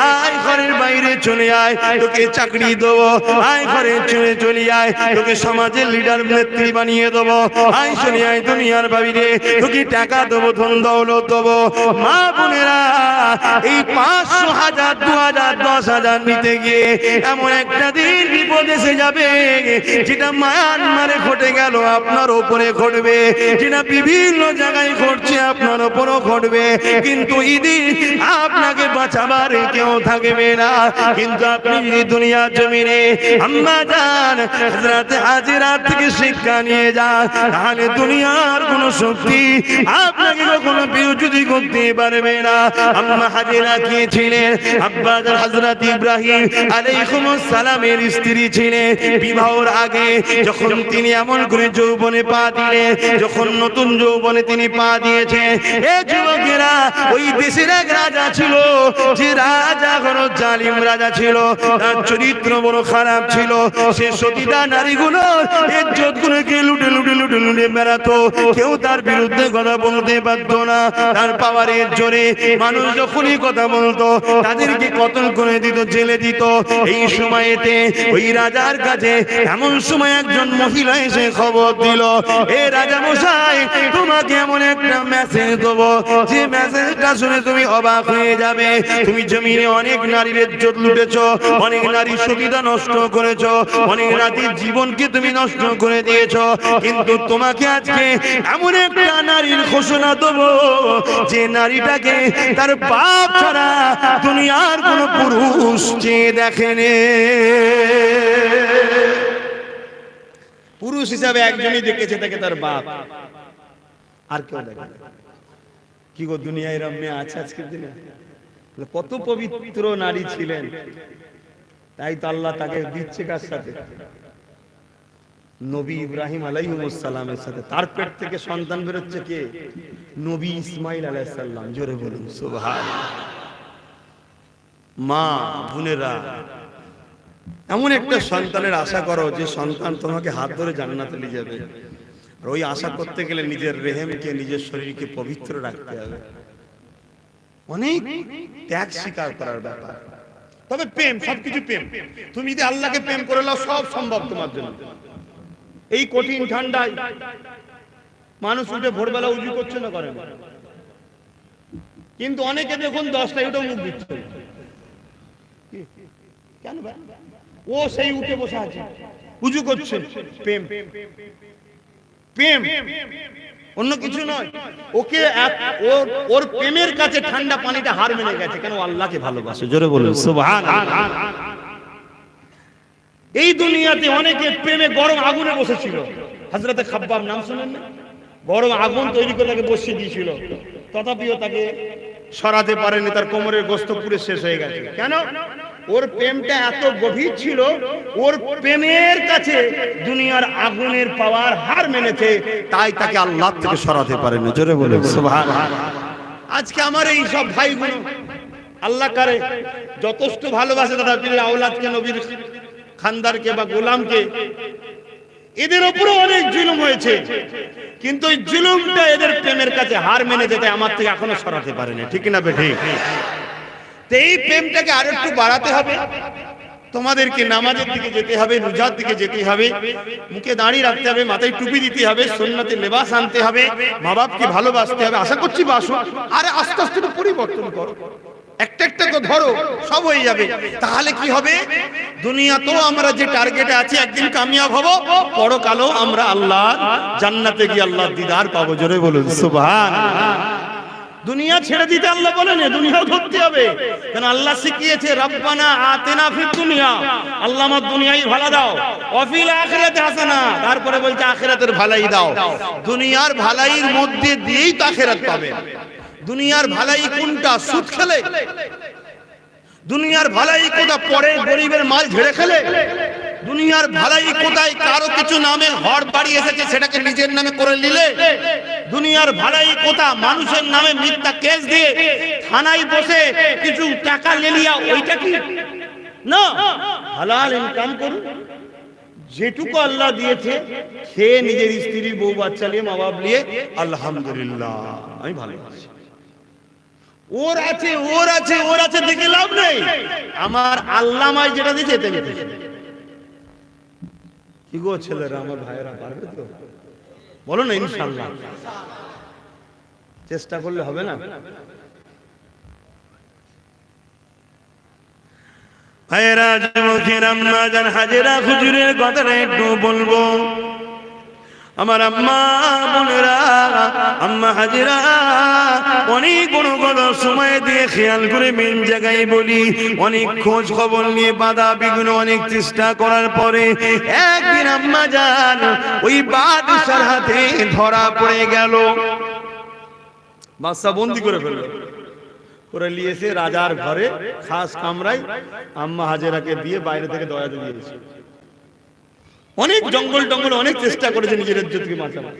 আয় ঘরের বাইরে চলে আয়, তোকে চাকরি দেবো, আয় ঘরে চলে আয়, তোকে সমাজের লিডার নেত্রী বানিয়ে দেবো, আয় চলে আয় দুনিয়ার বাইরে, তোকে টাকা দেবো, ধন দৌলত দেবো। মা বোনেরা, এই 500, 1000, 2000, 10,000 নিতে গিয়ে এমন একটা দিন বিপদ এসে যাবে, যেটা মায়ানমারে ঘটে গেল আপনার উপরে ঘটবে, যেটা বিভিন্ন জায়গায় ঘটছে আপনার উপরও ঘটবে। কিন্তু ঈদি আপনাকে বাঁচাবার কেউ থাকবে না। কিন্তু আপনি যদি দুনিয়ার জমিনে আম্মা জান হযরত হাজেরা থেকে শিক্ষা নিয়ে যান, তাহলে দুনিয়ার কোন শক্তি আপনাকে কখনো বিরোধী করতে পারবে না। আম্মা হাজেরা কে ছিলেন? আব্বা জান হযরত ইব্রাহিম আলাইহিস সালামের স্ত্রী ছিলেন। বিবাহের আগে যখন তিনি এমন করে যৌবনে পা দিলেন, যখন নতুন যৌবনে তিনি পা দিয়েছে, এই যুবকেরা, ওই দেশের এক রাজা ছিল, যে রাজা কোনো জালিম রাজা ছিল, তার চরিত্র বড় খারাপ ছিল। সে সতীদা নারীগুলো ইজ্জত গুলোকে লুটে লুটে লুটে লুটে বেড়াতো। কেউ তার বিরুদ্ধে কথা বলতে পারত না। তার পাওয়ারের জোরে মানুষ যখনই কথা বলতো, তাদেরকে কতল করে দিত, জেলে দিত। এই সময়তে ওই রাজার কাছে এমন সময় একজন মহিলা এসে খবর দিল, এ রাজা মশাই, তোমাকে এমন একটা মেসেজ দেবো, যে মেসেজটা শুনে তুমি অবাক হয়ে যাবে। তুমি জমিনে অনেক নারীর ইজ্জত লুটেছো, অনেক নারীর সতীতা নষ্ট করেছো, অনেক নারীর জীবনকে তুমি নষ্ট করে দিয়েছো, কিন্তু তোমাকে আজকে এমন একটা নারীর ঘোষণা দেবো, যে নারীটাকে তার বাপ ছাড়া দুনিয়ার কোন পুরুষ চেয়ে দেখেনি। পুরুষ হিসাবে একজনই দেখেছে, তাকে তার বাপ, আর কেউ দেখে। কি গো, দুনিয়ায় এরম মেয়ে আছে আজকের দিনে? কত পবিত্র নারী ছিলেন, তাই তো আল্লাহ তাকে দিচ্ছে কার সাথে? নবী ইব্রাহিম আলাইহিস সালামের সাথে। তার পেট থেকে সন্তান বেরোচ্ছে কে? নবী ইসমাইল আলাইহিস সালাম। জোরে বলুন সুবহানাল্লাহ। মা বোনেরা, এমন একটা সন্তানের আশা করো, যে সন্তান তোমাকে হাত ধরে জান্নাতে নিয়ে যাবে। আর ওই আশা করতে গেলে নিজের রেহেমকে, নিজের শরীরকে পবিত্র রাখতে হবে। অনেক ত্যাগ স্বীকার করার ব্যাপার। তবে প্রেম, সবকিছু প্রেম। তুমি যদি আল্লাহকে প্রেম করে নাও, সব সম্ভব তোমার জন্য। এই কঠিন ঠান্ডায় মানুষ উঠে ভোরবেলা উজু করছে না, করে না, কিন্তু অনেকে দেখুন 10টায় উঠে মুখ দিচ্ছে। কেন ভাই? ও সেই উঠে বসে আছে, উজু করছে। প্রেম, প্রেম, অন্য কিছু নয়। ওকে ওর প্রেমের কাছে ঠান্ডা পানিটা হার মেনে গেছে। কেন? আল্লাহকে ভালোবাসে। জোরে বলুন সুবহানাল্লাহ। এই দুনিয়াতে অনেকে প্রেমে গরম আগুনে বসেছিল। হযরত খাব্বাব নাম শুনেন না? গরম আগুন তৈরি করে তাকে বসিয়ে দিয়েছিল, তথাপিও তাকে সরাতে পারেনি। তার কোমরের গোশত পুরো শেষ হয়ে গেছে। কেন? ওর প্রেমটা এত গভীর ছিল, ওর প্রেমের কাছে দুনিয়ার আগুনের পাওয়ার হার মেনেছে, তাই তাকে আল্লাহ থেকে সরাতে পারেনি। জোরে বলে সুবহানাল্লাহ। আজকে আমার এই সব ভাইগুলো আল্লাহ করে যথেষ্ট ভালোবাসে তারা পীরের আওলাদকে, নবীর খানদারকে বা গোলামকে, এদের উপরে অনেক জুলুম হয়েছে, কিন্তু ওই জুলুমটা এদের প্রেমের কাছে হার মেনে যেতে আমার থেকে এখনো সরাতে পারেনি। ঠিক না বেঠিক? তো এই প্রেমটাকে আর একটু বাড়াতে হবে। তোমাদেরকে নামাজের দিকে যেতে হবে, রোজার দিকে যেতে হবে, মুখে দাঁড়িয়ে রাখতে হবে, মাথায় টুপি দিতে হবে, সুন্নতে লেবাস আনতে হবে, মা বাপকে ভালোবাসতে হবে। আশা করছি বাসো। আরে আস্তে আস্তে তো পরিবর্তন করো, একটা একটা করে ধরো, সব হয়ে যাবে। তাহলে কি হবে? দুনিয়া তো আমরা যে টার্গেটে আছি একদিন কামিয়াব হব, পরকালও আমরা আল্লাহ জান্নাতে গিয়ে আল্লাহর দিদার পাবো। জোরে বলুন সুবহানাল্লাহ। দুনিয়া ছেড়ে দিতে আল্লাহ বলেন, দুনিয়াও ধরতে হবে। কারণ আল্লাহ শিখিয়েছে রব্বানা আতিনা ফিদ দুনিয়া, আল্লাহ আমার দুনিয়ায় ভালো দাও, ওয়া ফিল আখিরাতি হাসানা, তারপরে বলছে আখিরাতের ভালাই দাও। দুনিয়ার ভালাইয়ের মধ্যে দিয়েই তো আখিরাত পাবে। দুনিয়ার ভালাই কোনটা? সুদ খেলে? দুনিয়ার ভালাই কোথা? পরে গরিবের মাল ঝেড়ে খেলে? দুনিয়ার ভালাই কোথায়? কারো কিছু নামে ঘর বাড়ি এসেছে সেটাকে নিজের নামে করে নিলে? দুনিয়ার ভালাই কোথা? মানুষের নামে মিথ্যা কেস দিয়ে থানায় বসে কিছু টাকা লেলিয়া, ওইটা কি না? হালাল ইনকাম করুন, যেটুকু আল্লাহ দিয়েছে খেয়ে নিজের স্ত্রী বউ বাচ্চা নিয়ে মা বাপ নিয়ে আলহামদুলিল্লাহ আমি ভালো আছি। ওর আছে ওর আছে ওর আছে দেখে লাভ নেই। আমার আল্লাহ আমায় যেটা দিয়েছে এতে আমি খুশি। কি গো ছেলেরা, আমার ভাইয়েরা পারবে তো? বলো না ইনশাআল্লাহ। চেষ্টা করলে হবে না? ভাইয়েরা, যুবকের আম্মা জান হাজেরা হুজুরের কথাটা একটু বলবো। আমার আম্মা বোনেরা, আম্মা হাজেরা অনেক বড় বড় সময় দিয়ে খেয়াল করে মেন জায়গায় বলি, অনেক খোঁজ খবর নিয়ে বাধা বিঘ্ন অনেক চেষ্টা করার পরে একদিন আম্মা জান ওই বাদশার হাতে ধরা পড়ে গেল। বাদশা বন্দি করে ফেলল, করে নিয়েছে রাজার ঘরে খাস কামরায় আম্মা হাজেরাকে দিয়ে বাইরে থেকে দয়া দিয়েছে। অনেক জঙ্গল টঙ্গল অনেক চেষ্টা করেছে নিজের ইজ্জতকে বাঁচানোর।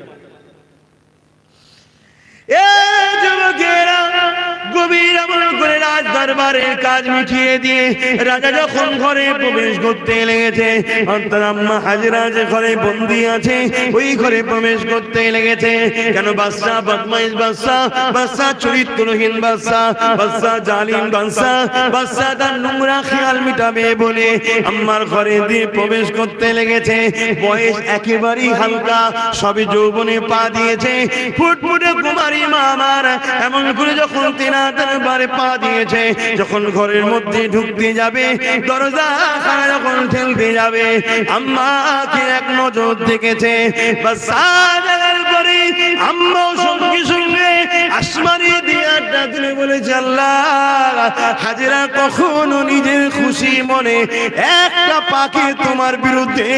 গভীর আমল করে রাজ দরবারের কাজ মিটিয়ে দিয়ে রাজা যখন ঘরে প্রবেশ করতে লেগেছে, অর্থাৎ আম্মা হাজেরা যে ঘরে বন্দী আছে ওই ঘরে প্রবেশ করতে লেগেছে। কেন? বাদশা বদমাইশ বাদশা, বাদশা চরিত্রহীন বাদশা, বাদশা জালিম বাদশা, বাদশা তার নোংরা খেয়াল মিটাবে বলে আম্মার ঘরে দিয়ে প্রবেশ করতে লেগেছে। বয়স একেবারেই হালকা, সবে যৌবনে পা দিয়েছে, ফুটফুটে কুমারী মা আমার এমন করে যখন তেনা দরবারে পা দিয়েছে, যখন ঘরের মধ্যে ঢুকতে যাবে, দরজা খানা যখন ঠেলতে যাবে, আম্মাকে এক নজর দেখেছে। আম্মাও সঙ্গে সঙ্গে আসমানি দিয়ে ডাকলে বলেছে, আল্লাহ হাজেরা কখনো নিজের খুশি মনে একটা পাখি তোমার বিরুদ্ধে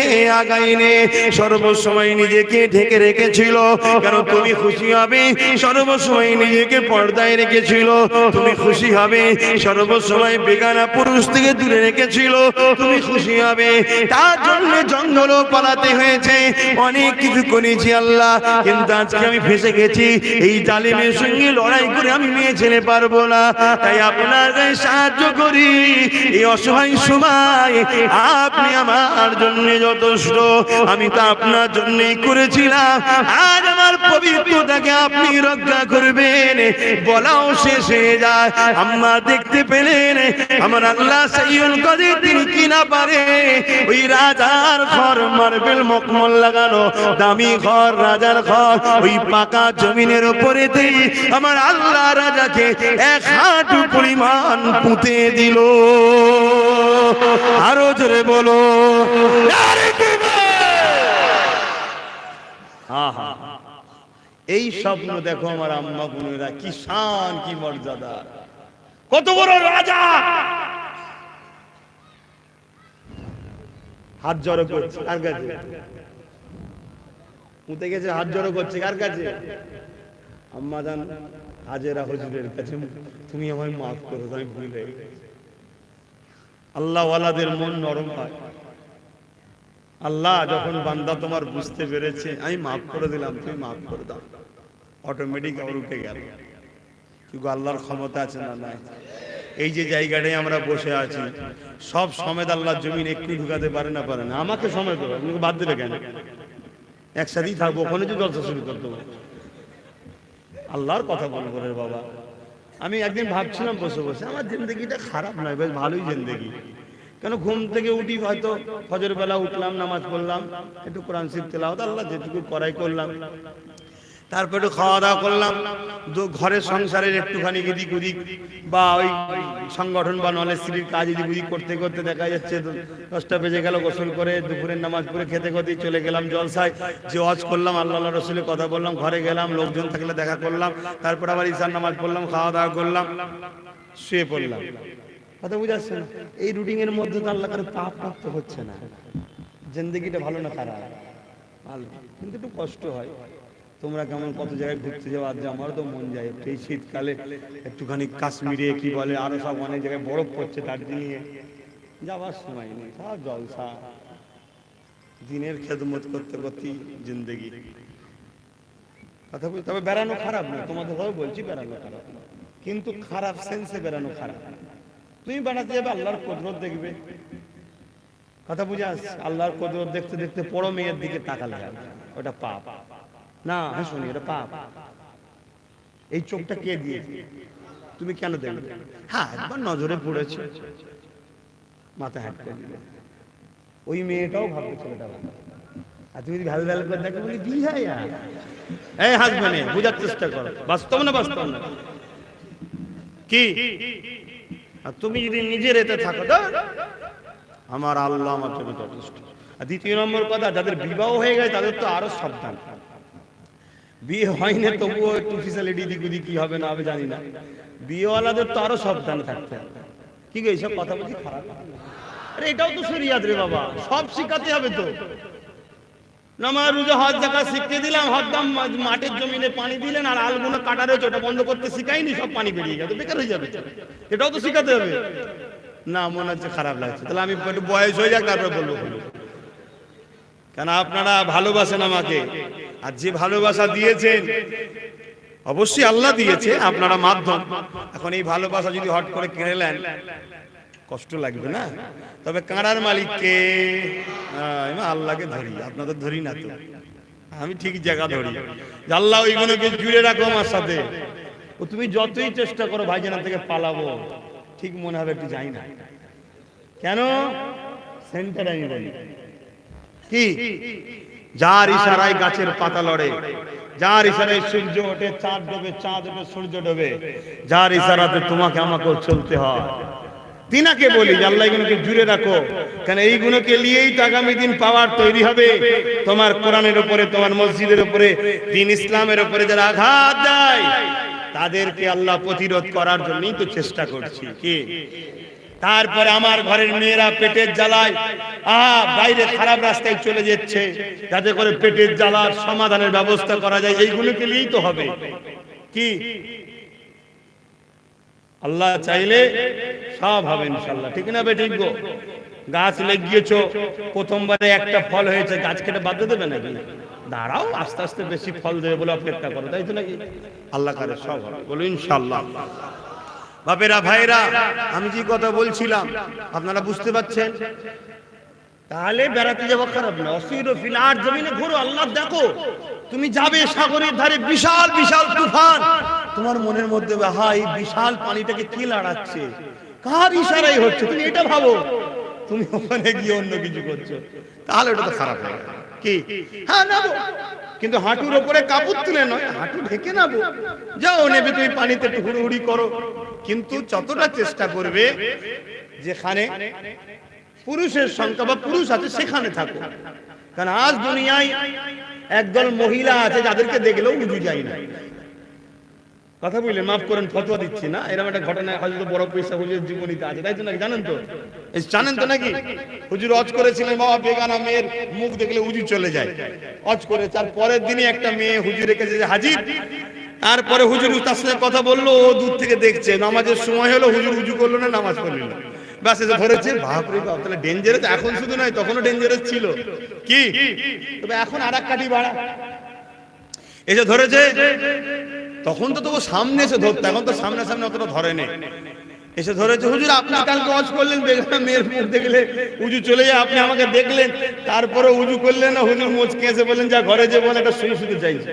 আগাইনে, সর্বসময় নিজেকে ঢেকে রেখেছিল। কেন? তুমি খুশি হবে। সর্বসময় নিজেকে পর্দায় রেখেছিল, তুমি খুশি হবে। সর্বসময় বেগানা পুরুষ থেকে দূরে রেখেছিল, তুমি খুশি হবে। তার জন্য জঙ্গলও পালাতে হয়েছে, অনেক কিছু করেছি আল্লাহ, কিন্তু আজকে আমি ফেসে গেছি। এই জালিমের সঙ্গে লড়াই করে আমি মেয়ে ছেলে পারবো না, তাই আপনার গায়ে সাহায্য করি। এই অসহায় সময় আপনি আমার জন্য যথেষ্ট, আমি তো আপনার জন্যই করেছিলাম। আজ আমার পবিত্রতাকে আপনি রক্ষা করবেন। বলাও শেষ হয়ে যায়। আম্মা দেখতে পেলেন আমার আল্লাহ সাইয়ুল কাদির, তিনি কি না পারে ওই রাজার ঘর, মার্বেল মকমল লাগানো দামি ঘর, রাজার ঘর, ওই পাকা জমিনের উপরে দেই আমার আল্লাহ রাজাকে এক হাঁটু পরিমাণ পুঁতে দিল। আরো জোরে বলো এই স্বপ্ন দেখো আমার আম্মা বোনেরা, কি শান, কি মর্যাদা, কত বড় রাজা। হাত জড়ো করছে কার কাছে? পুঁতে গেছে, হাত জড়ো করছে কার কাছে? আম্মা জান হাজেরা হুজুরের কাছে। তুমি আমায় মাফ করো, আমি ভুল হয়ে গেছি। আল্লাহ ওয়ালাদের মন নরম হয়। আল্লাহ যখন বান্দা তোমার বুঝতে পেরেছে আমি মাফ করে দিলাম, তুমি মাফ করে দাও, অটোমেটিক আবার উঠে গেল। কিন্তু আল্লাহর ক্ষমতা আছে না নাই? এই যে জায়গাটায় আমরা বসে আছি, সব সমেত আল্লাহর জমিন একটু ঢুকাতে পারে না? পারে না। আমাকে সময় দেবো, আপনি বাদ দেবে কেন? একসাথেই থাকবো, ওখানে যে জলসা শুরু করতে হবে। আল্লাহর কথা মনে করে বাবা। আমি একদিন ভাবছিলাম বসে বসে, আমার জিন্দগিটা খারাপ নয়, বেশ ভালোই জিন্দগি। কেন ঘুম থেকে উঠি, হয়তো ফজর বেলা উঠলাম, নামাজ পড়লাম, একটু কোরআন শরীফ তেলাওয়াত আল্লাহ যেটুকু পড়াই করলাম, তারপর একটু খাওয়া দাওয়া করলাম, ঘরের সংসারের একটুখানি এদিক ওদিক বা ওই সংগঠন বা নলেজ-শ্রীর কাজ এদিক ওদিক করতে করতে দেখা যাচ্ছে 10টা বেজে গেল। গোসল করে দুপুরের নামাজ পড়ে খেতে খেতেই চলে গেলাম জলসায়, যে ওয়াজ করলাম, আল্লাহ রসুলের কথা বললাম, ঘরে গেলাম, লোকজন থাকলে দেখা করলাম, তারপর আবার ঈশার নামাজ পড়লাম, খাওয়া দাওয়া করলাম, শুয়ে পড়লাম। কথা বুঝাচ্ছেন? এই রুটিন এর মধ্যে তো আল্লাহ কারো পাপ প্রাপ্ত হচ্ছে না। জিন্দগিটা ভালো না খারাপ? ভালো, কিন্তু একটু কষ্ট হয়। তোমরা কেমন কত জায়গায় ঘুরতে যাও, আজ আমারও তো মন যায় এই শীতকালে একটুখানি কাশ্মীরে, কি বলে আরো সব অনেক জায়গায় বরফ পড়ছে, দার্জিলিংয়ে যাওয়ার সময় নেই, সব জলসা, দিনের খেদমত করতে করতেই জিন্দগি। কথা বলতে তবে বেড়ানো খারাপ না, তোমাদের ভাবে বলছি বেড়ানো খারাপ না, কিন্তু খারাপ সেন্সে বেড়ানো খারাপ। তুমি বেড়াতে যাবে, আল্লাহর কুদরত দেখবে। কথা বুঝে আসছে? আল্লাহর কুদরত দেখতে দেখতে বড় মেয়ের দিকে তাকালে ওটা পাপ না? হ্যাঁ শুনি, এটা পাপ। এই চোখটা কে দিয়েছে? তুমি কেন দেখবে? হ্যাঁ একবার নজরে পড়েছে, মাথা হ্যাট করে দিলে, ওই মেয়েটাও ভাববে ছেলেটা ভালো, আর তুমি যদি ভালো ভালো করে দেখো বলি বিয়ে, এই হাসবেনে বোঝার চেষ্টা করো, বাস্তব না বাস্তব না কি? আর তুমি যদি নিজের এতে থাকো, আমার আল্লাহ আমার জন্য যথেষ্ট। আর দ্বিতীয় নম্বর কথা, যাদের বিবাহ হয়ে গেছে তাদের তো আরো সাবধান। বিয়ে হয়নি তবুও একটু ফিসালিটি দিক ওদিক কি হবে না হবে জানি না, বিয়েওয়ালাদের তো আরো সাবধান থাকতে হবে। কি গো এইসব কথা বলছি খারাপ? আরে এটাও তো শরিয়াত রে বাবা, সব শিখাতে হবে তো। নামাজ রোজা হজ যাকাত শিখতে দিলাম, হদ্দাম মাঠের জমিনে পানি দিলেন, আর আলগুলো কাটা রয়েছে ওটা বন্ধ করতে শিখাইনি, সব পানি বেরিয়ে গেছে, বেকার হয়ে যাবে। এটাও তো শিখাতে হবে না? মনে হচ্ছে খারাপ লাগছে, তাহলে আমি একটু বয়স হয়ে যাক তারপরে বলবো। কেন আপনারা ভালোবাসেন আমাকে, আর যে ভালোবাসা দিয়েছেন অবশ্যই আল্লাহ দিয়েছে, আপনারা মাধ্যম। এখন এই ভালোবাসা যদি হট করে কেড়ে নেন কষ্ট লাগবে না? তবে কাঁড়ার মালিককে, আল্লাহকে ধরি, আপনাদের ধরি না তো, আমি ঠিক জায়গা ধরি। আল্লাহ ওইগুলোকে জুড়ে রাখো আমার সাথে। ও তুমি যতই চেষ্টা করো ভাইজানা থেকে পালাবো, ঠিক মনে হবে একটু যাই না কেন? সেন্টার আমি বলি কি, যার ইশারায় গাছের পাতা লড়ে, যার ইশারায় সূর্য ওঠে, চাঁদ ডোবে, চাঁদ ওঠে, সূর্য ডোবে, যার ইশারাতে তোমাকে আমাকেও চলতে হয়, তিনাকে বলি যে আল্লাহ এগুলোকে জুড়ে রাখো। কেন এইগুলোকে নিয়েই তো আগামী দিন পাওয়ার তৈরি হবে। তোমার কোরআনের উপরে, তোমার মসজিদের উপরে, দিন ইসলামের উপরে যারা আঘাত দেয় তাদেরকে আল্লাহ প্রতিরোধ করার জন্যই তো চেষ্টা করছি। কি তারপরে আমার ঘরের মেয়েরা পেটের জ্বালায় বাইরে খারাপ রাস্তায় চলে যাচ্ছে, যাতে করে পেটের জ্বালার সমাধানের ব্যবস্থা করা যায়, এইগুলোকে নিয়েই তো হবে। কি আল্লাহ চাইলে সব হবে ইনশাআল্লাহ, ঠিক না? বেঠিক গো, গাছ লাগিয়েছো, প্রথমবারে একটা ফল হয়েছে, গাছ কেটে বাদ দেবে নাকি? দাঁড়াও, আস্তে আস্তে বেশি ফল দেবে বলে অপেক্ষা করো, তাই তো নাকি? আল্লাহ করে সব হবে, বলো ইনশাআল্লাহ। বাপেরা ভাইরা, আমি যে কথা বলছিলাম আপনারা বুঝতে পারছেন? তাহলে বেড়াতে যাওয়া খারাপ না, অসিরো ফিল আরদ, জমিনে ঘুরো, আল্লাহ দেখো। তুমি যাবে সাগরের ধারে, বিশাল বিশাল তুফান, তোমার মনের মধ্যে এই বিশাল পানিটাকে কি লড়াচ্ছে, কার ইশারায় হচ্ছে, তুমি এটা ভাবো। তুমি ওখানে গিয়ে অন্য কিছু করছো, তাহলে ওটা তো খারাপ হবে। কি হ্যাঁ নাবো, কিন্তু হাঁটুর উপরে কাপড় তুলে নয়, হাঁটু ঢেকে নাবো। যাও নেবে তুমি পানিতে একটু হুড়ুহুড়ি করো, কিন্তু যতটা চেষ্টা করবে যেখানে পুরুষের সংখ্যা বা পুরুষ আছে সেখানে থাকো। কারণ আজ দুনিয়ায় একদল মহিলা আছে যাদেরকে দেখলেও উজু যায় না। কথা বললেন, মাফ করেন, ফতোয়া দিচ্ছি না, এরকম একটা ঘটনা হয়তো বড় পয়সা হুজুরের জীবনীতে আছে, তাই তো নাকি? জানেন তো, জানেন তো নাকি? হুজুর হজ করেছিলেন, বাবা বেগানা মেয়ের মুখ দেখলে উজু চলে যায়, হজ করে। তার পরের দিনই একটা মেয়ে হুজুরের কাছে হাজির, তারপরে হুজুর তার সাথে কথা বললো, ও দূর থেকে দেখছে, নামাজের সময় হলো, হুজুর উজু করলো না, নামাজ পড়লো না। ব্যাস এসে ধরেছে, বাপরে বাপ, তাহলে ডেঞ্জারাস এখন শুধু নয় তখনও ডেঞ্জারাস ছিল কি, তবে এখন আর এক কাঠি বাড়া। এসে ধরেছে, তখন তো তবু সামনে এসে ধরতো, এখন তো সামনে সামনে অতটা ধরে নেই। এসে ধরেছে, হুজুর আপনি কালকে ওয়াজ করলেন, দেখলাম মেয়ের মুখ দেখলে উজু চলে যায়, আপনি আমাকে দেখলেন, তারপরে উজু করলেন না। হুজুর মুচকে এসে বললেন, যা ঘরে যে বলে একটা শুয়ে শুতে চাইছে।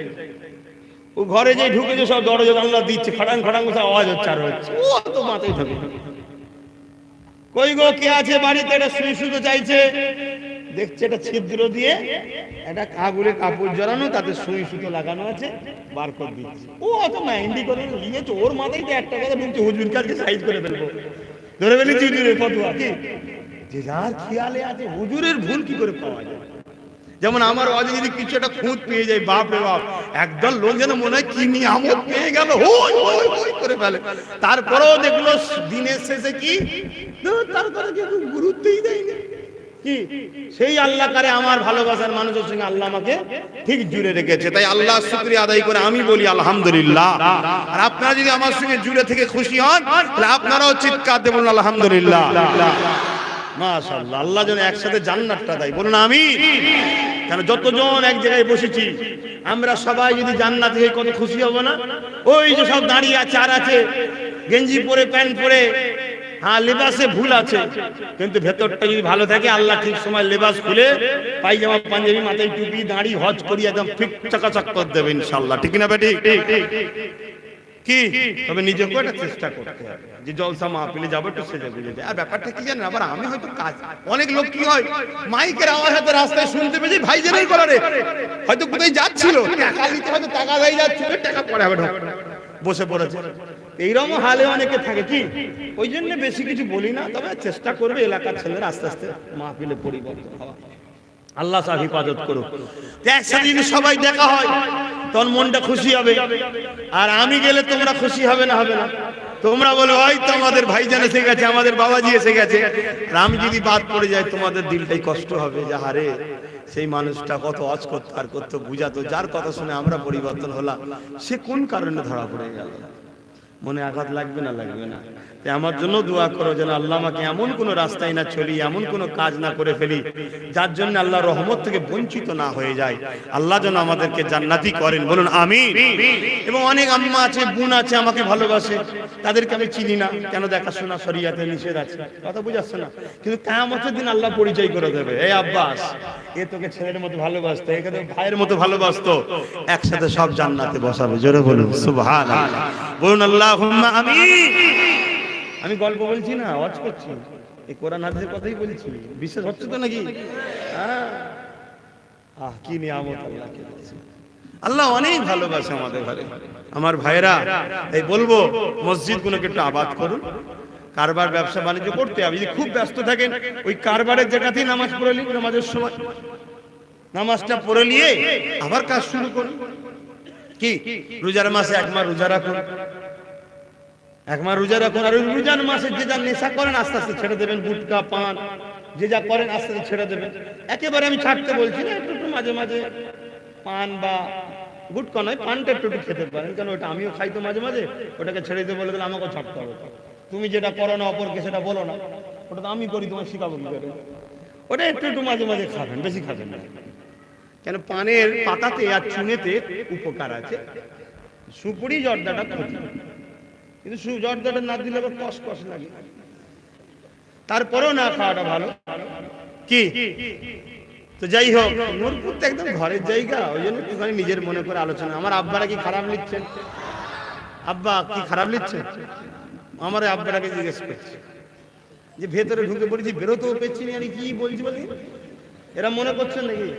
ও ঘরে যে ঢুকেছে, সব দরজা জানলা দিচ্ছে, খটাং খটাং করে আওয়াজ হচ্ছে আর হচ্ছে, ও তো মাথায় ঢুকে। কই গো কে আছে বাড়িতে, এটা শুয়ে শুতে চাইছে। দেখছে একটা ছিদ্র দিয়ে একটা কাগজে কাপড় জড়ানো, তাতে সুই সুতো লাগানো আছে, বার করে দিচ্ছে। ও অত মাইন্ডি করে নিয়েছে, ওর মাথায় তো একটা কথা ঢুকছে, হুজুর কালকে সাইজ করে ফেলবো, ধরে ফেলেছি হুজুরের ফতোয়া। কি যে যার খেয়ালে আছে, হুজুরের ভুল কি করে পাওয়া যায়। যেমন আমার ওয়াজে যদি কিছু একটা খুঁত পেয়ে যায়, বাপ রে বাপ, একদল লোক যেন মনে হয় কি নিয়ামত পেয়ে গেল, হই হই হই করে ফেলে। তারপরেও দেখলো দিনের শেষে কি তার কথা কেউ গুরুত্বই দেয়নি। কি সেই আল্লাহ কারে আমার ভালোবাসার মানুষের সঙ্গে আল্লাহ আমাকে ঠিক জুড়ে রেখেছে। তাই আল্লাহ শুকরিয়া আদায় করে আমি বলি আলহামদুলিল্লাহ। আর আপনারা যদি আমার সঙ্গে জুড়ে থেকে খুশি হন, তাহলে আপনারাও চিৎকার দিয়ে বলুন আলহামদুলিল্লাহ, মাশাআল্লাহ। আল্লাহ যেন একসাথে জান্নাতটা দেয়, বলুন আমিন। কেন যতজন এক জায়গায় বসেছি, আমরা সবাই যদি জান্নাত হয়ে কত খুশি হব না। ওই যে সব দাঁড়িয়ে আছে আর আছে, গেঞ্জি পরে প্যান্ট পরে, হ্যাঁ লেবাসে ভুল আছে, কিন্তু ভেতরটা যদি ভালো থাকে, আল্লাহ ঠিক সময় লেবাস খুলে পায়জামা পাঞ্জাবি মাথায় টুপি দাঁড়ি হজ করি একদম ফিট চাকাচাক করে দেবে ইনশাআল্লাহ। ঠিক না বেটি? কি তবে নিজেকে একটা চেষ্টা করতে হবে যে জলসা মাহফিলে যাবো একটু সেজে গুজে। আর ব্যাপারটা কি জানেন, আবার আমি হয়তো কাজ, অনেক লোক কি হয় মাইকের আওয়াজ হয়তো রাস্তায় শুনতে পেয়েছি, ভাইজানের গলারে হয়তো কোথায় যাচ্ছিল, টাকা নিতে হয়তো টাকা দেয় যাচ্ছিল, টাকা পরে হবে বসে পড়েছে। এইরকম হালে অনেকে থাকে। কি ওই জন্য বেশি কিছু বলি না, তবে চেষ্টা করবে এলাকার ছেলেরা আস্তে আস্তে মাহফিলে পরিবর্তন হওয়া। আল্লাহ সাহেব হিফাজত করো। একসাথে যদি সবাই দেখা হয় তখন মনটা খুশি হবে। আর আমি গেলে তোমরা খুশি হবে না? হবে না? তোমরা বলো ওই তো আমাদের ভাইজান এসে গেছে, আমাদের বাবাজি এসে গেছে। আর আমি যদি বাদ পড়ে যাই, তোমাদের দিলটাই কষ্ট হবে যে হারে সেই মানুষটা কত ওয়াজ করতো আর করতো, বুঝাতো, যার কথা শুনে আমরা পরিবর্তন হলাম, সে কোন কারণে ধরা পড়ে গেল। মনে আঘাত লাগবে না? লাগবে না? আমার জন্য দোয়া করো যেন আল্লাহ আমাকে এমন কোন রাস্তায় না চলি, এমন কোন কাজ না করে ফেলি যার জন্য আল্লাহ রহমত থেকে বঞ্চিত না হয়ে যায়। আল্লাহ যেন আমাদেরকে জান্নাতি করেন, বলুন আমিন। এবং অনেক আম্মা আছে, বোন আছে আমাকে ভালোবাসে, তাদেরকে আমি চিনি না, কেন দেখাশোনা শরিয়াতে নিষেধ আছে, কথা বুঝাচ্ছে না, কিন্তু কিয়ামতের দিন আল্লাহ পরিচয় করে দেবে, এই আব্বাস এ তোকে ছেলের মতো ভালোবাসতো, একে তো ভাইয়ের মতো ভালোবাসতো, একসাথে সব জান্নাতে বসাবে। জোরে বলুন সুবহানাল্লাহ, বলুন আল্লাহুম্মা আমিন। আমি গল্প বলছি না, ওয়াজ করছি, এই কোরআন হাদিসের কথাই বলছি। বিশ্বাস হচ্ছে তো নাকি? কি নিয়ামত আল্লাহকে। আল্লাহ অনেক ভালোবাসে আমাদের ঘরে। আমার ভাইরা, এই বলবো মসজিদ গুলোকে একটু আবাদ করুন। কারবার ব্যবসা বাণিজ্য করতে হবে, যদি খুব ব্যস্ত থাকেন ওই কারবারের জায়গাতেই নামাজ পড়ে নিন, নামাজের সময় নামাজটা পড়ে নিয়ে আবার কাজ শুরু করুন। কি রোজার মাসে এক মাস রোজা রাখুন, এক মাস রোজা রাখুন। আর ওই রোজার মাসে যে যা নেশা করেন আস্তে আস্তে ছেড়ে দেবেন, গুটকা পান যে যা করেন আস্তে আস্তে ছেড়ে দেবেন। একেবারে আমি ছাড়তে বলছি না, একটু একটু মাঝে মাঝে পান বা গুটকা নয়, পানটা একটু একটু খেতে পারেন, কারণ ওটা আমিও খাই তো মাঝে মাঝে, ওটাকে ছেড়ে দিতে বলে দিলে আমাকেও ছাড়তে হবে। তুমি যেটা করো না অপরকে সেটা বলো না, ওটা তো আমি করি, তোমার শিখাবো কি করে? ওটা একটু একটু মাঝে মাঝে খাবেন, বেশি খাবেন না। কেন পানের পাতাতে আর চুনেতে উপকার আছে, সুপুরি জর্দাটা ক্ষতি, কিন্তু জর্দাটা না দিলে আবার কষ্ট কষ্ট লাগে, তারপরেও না খাওয়াটা ভালো। কি তো যাই হোক, নূরপুর তো একদম ঘরের জায়গা, ওই জন্য একটুখানি নিজের মনে করে আলোচনা। আমার আব্বারা কি খারাপ লিখছেন? আব্বা কি খারাপ লিখছেন? আমার আব্বারাকে জিজ্ঞেস করছে যে ভেতরে ঢুকে পড়েছি, বেরোতেও পেয়েছি না, আমি কি বলছি বলি, এরা মনে করছেন নাকি?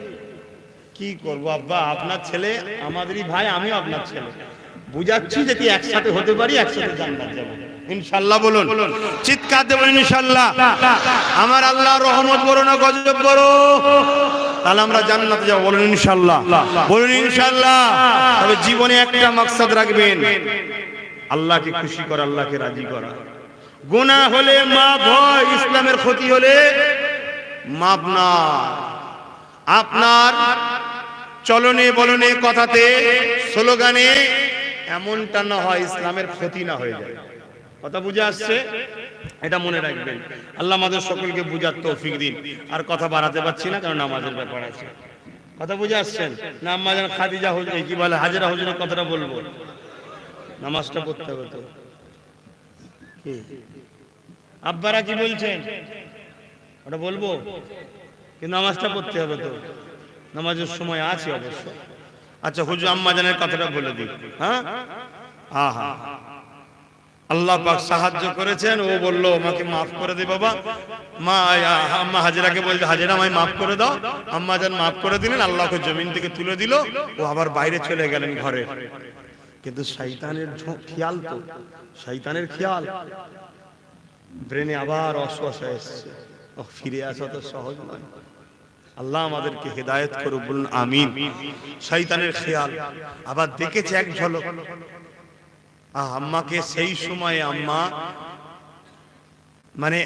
কি করবো আব্বা, আপনার ছেলে আমাদেরই ভাই, আমিও আপনার ছেলে, বুঝাচ্ছি যদি একসাথে হতে পারি একসাথে জান্নাত যাব ইনশাআল্লাহ। বলুন চিৎকার দেবেন ইনশাআল্লাহ। আমার আল্লাহ রহমত বড় না গজব বড়, তাহলে আমরা জান্নাতে যাব, বলুন ইনশাআল্লাহ, বলুন ইনশাআল্লাহ। তবে জীবনে একটা মাকসাদ রাখবেন, আল্লাহকে খুশি করা, আল্লাহকে রাজি করা। গুনাহ হলে মাফ হয়, ইসলামের ক্ষতি হলে মাফ না। আপনার চলনে বলনে কথাতে স্লোগানে এমনটা না হয় ইসলামের ক্ষতি না হয়ে যায়। কথা বুঝে আসছে? এটা মনে রাখবেন। আল্লাহ আমাদের সকলকে বুঝার তৌফিক দিন। আর কথা বাড়াতে পারছি না, কারণ নামাজের ব্যাপার আছে। কথা বুঝে আসছেন না? আম্মা জান খাদিজা কি বলে, হাজেরা হুজুরের কথাটা বলবো, নামাজটা পড়তে হবে তো। আব্বারা কি বলছেন ওটা বলবো, কিন্তু নামাজটা পড়তে হবে তো, নামাজের সময় আছে অবশ্য। আচ্ছা হুজুর আম্মা জানের কথাটা বলে দিই। হ্যাঁ, আহা, আল্লাহ পাক সাহায্য করেছেন। ও বললো আমাকে মাফ করে দে বাবা। মা আম্মা হাজেরাকে বলছে, হাজেরা আমায় মাফ করে দাও। আম্মা জান মাফ করে দিলেন, আল্লাহকে জমিন থেকে তুলে দিল। ও আবার বাইরে চলে গেলেন ঘরে। কিন্তু শয়তানের খেয়াল, তো শয়তানের খেয়াল ব্রেনে আবার অসুস্থ এসছে। ফিরে আসা তো সহজ নয়। আল্লাহ আমাদেরকে হেদায়েত করুক, বলুন আমিন। শয়তানের খেয়াল আবার দেখেছে এক ঝলক। আম্মাকে সেই সময়ে আম্মা মানে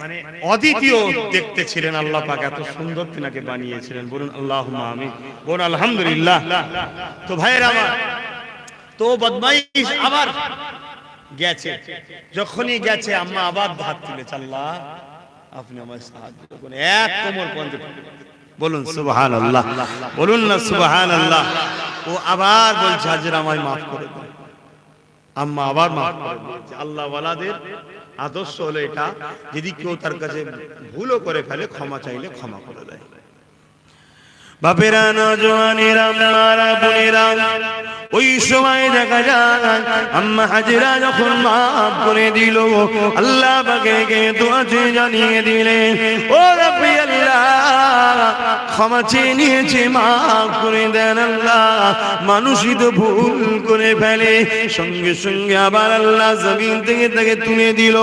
অদ্বিতীয় দেখতে ছিলেন। আল্লাহ পাক এত সুন্দর তিনাকে বানিয়েছিলেন, বলুন আল্লাহুম্মা আমিন, বলুন আলহামদুলিল্লাহ। তো ভাইয়েরা আমার, তো বদমাইশ আবার গেছে। যখনই গেছে আম্মা আবার হাত তুলেছে, আল্লাহ আপনি আমায় সাহায্য করুন। এক কোমর পর্যন্ত বলুন সুবহানাল্লাহ, বলুন না সুবহানাল্লাহ। ও আবার বলছে, হাজেরা আমায় মাফ করে দিন। আম্মা আবার মাফ করে দিয়েছে। আল্লাহ ওয়ালাদের আদর্শ হলো এটা, যদি কেউ তার কাছে ভুলও করে ফেলে, ক্ষমা চাইলে ক্ষমা করে দেয়। বাপেরা, নওজওয়ানেরা, মারা, বোনেরা, ওই সময় দেখা যায় আম্মা হাজেরা যখন মাফ করে দিল, আল্লাহ পাকে দোয়া জানিয়ে দিলেন, ও রাব্বি আল্লাহ, ক্ষমা চেয়ে নিয়েছে, মাফ করে দেন আল্লাহ। মানুষই তো ভুল করে ফেলে। সঙ্গে সঙ্গে আবার আল্লাহ জমিন থেকে তাকে তুলে দিল।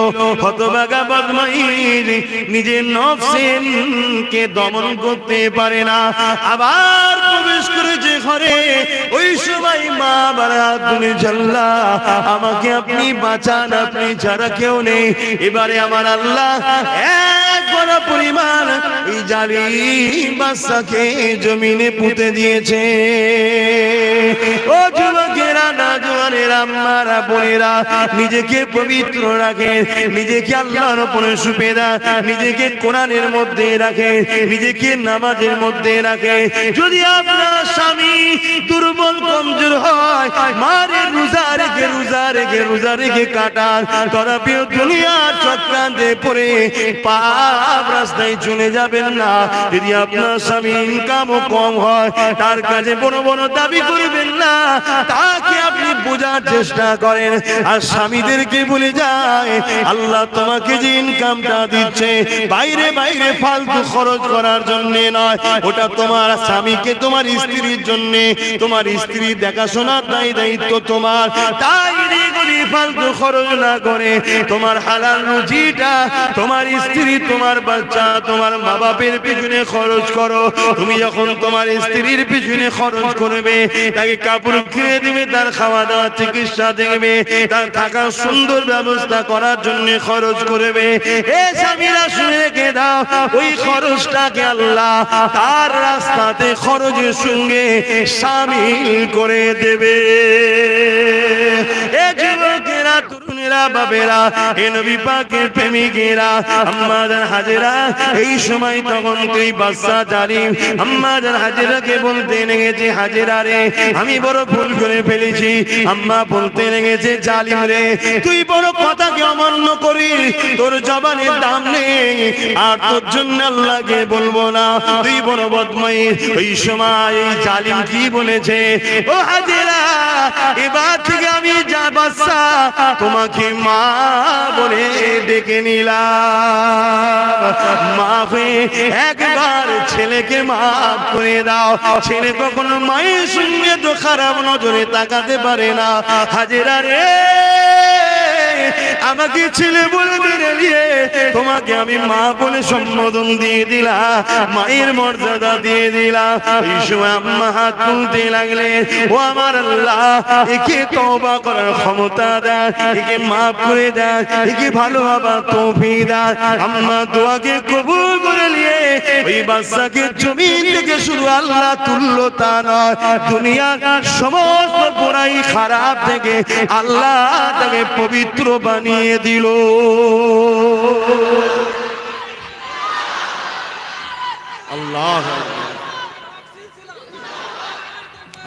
হতভাগা বদমাইশ নিজের নফসকে দমন করতে পারে না, আবার প্রবেশ করেছে ঘরে। ওই সময় মা বারা তুলে, আল্লাহ আমাকে আপনি বাঁচান, আপনি ছাড়া কেউ নেই। এবারে আমার আল্লাহ এক বড় পরিমাণ এই জালিম বাচ্চাকে জমিনে পুঁতে দিয়েছে। ও যুবকেরা, নওজওয়ানেরা, আম্মারা, বোনেরা, নিজেকে পবিত্র রাখে, নিজেকে আল্লাহর উপরে সুপেদা, নিজেকে কোরআনের মধ্যে রাখে, নিজেকে নামাজের মধ্যে রাখে। যদি আপনার স্বামী দুর্বল কমজোর হয়, মারে রোজা রেখে রোজা রেখে রোজা রেখে কাটান, তরাপিও দুনিয়ার চক্রান্তে পড়ে পাপ রাস্তায় চলে যাবেন না। যদি আপনার স্বামী ইনকামও কম হয়, তার কাছে বড় বড় দাবি করবেন না, তাকে আপনি বোঝার চেষ্টা করেন। আর স্বামীদেরকে বলে যায়, আল্লাহ তোমাকে যে ইনকামটা দিচ্ছে, বাইরে বাইরে ফালতু খরচ করার জন্য নয়, ওটা তোমার স্বামীকে, তোমার স্ত্রীর জন্য, তোমার স্ত্রী দেখাশোনার দায়িত্ব তোমার। তাই ফালতু খরচ না করে তোমার হালাল রুজিটা তোমার স্ত্রী, তোমার বাচ্চা, তোমার মা বাপের পিছনে খরচ করো। তুমি যখন তোমার স্ত্রীর পিছনে খরচ করবে, তাকে কাপড় কিনে দিবে, তার খাওয়া দাওয়া চিকিৎসা দেখবে, তার থাকার সুন্দর ব্যবস্থা করার জন্য খরচ করবে। এ স্বামীরা শুনে রেখে দাও, ওই খরচটাকে আল্লাহ তার রাস্তাতে খরচের সঙ্গে শামিল করে দেবে। এ যুবকেরা, তরুণেরা, বাবেরা, এ নবী পাকের প্রেমিকেরা, আম্মা জান হাজেরা এই সময় তখন তুই বাচ্চা জালিম আম্মা জান হাজেরাকে বলতে লেগেছে, হাজেরা রে, আমি বড় ভুল করে ফেলেছি। আম্মা বলতে লেগেছে, জালিম রে, তুই বড় কথাকে অমান্য করিস, তোর জবানের দাম নেই, আর তোর জন্য আল্লাহকে বলবো না, তুই বড় বদমাইশ। ওই সময় জালিম কি বলেছে, ও হাজেরা, এবার থেকে আমি যা বাচ্চা তোমাকে মা বলে ডেকে নিলাম। মা হয়ে একবার ছেলেকে মাফ করে দাও। ছেলে কখনো মায়ের সঙ্গে তো খারাপ নজরে তাকাতে পারে না। হাজেরা রে, আমাকে ছেলে বলবে রে, তোমাকে আমি মা বলে সম্বোধন দিয়ে দিলাম, মায়ের মর্যাদা দিয়ে দিলাম। এই সময় আম্মা হাত তুলতে লাগলেন, ও আমার আল্লাহ, একে তওবা করার ক্ষমতা দেন, একে মাফ করে দেন, একে ভালো হবার তৌফিক দেন। আম্মা দোয়াকে কবুল করে নিয়ে ওই বাচ্চাকে জমিন থেকে শুধু আল্লাহ তুললো তা নয়, দুনিয়ার সমস্ত বুরাই খারাপ থেকে আল্লাহ তাকে পবিত্র বানিয়ে দিল। আল্লাহ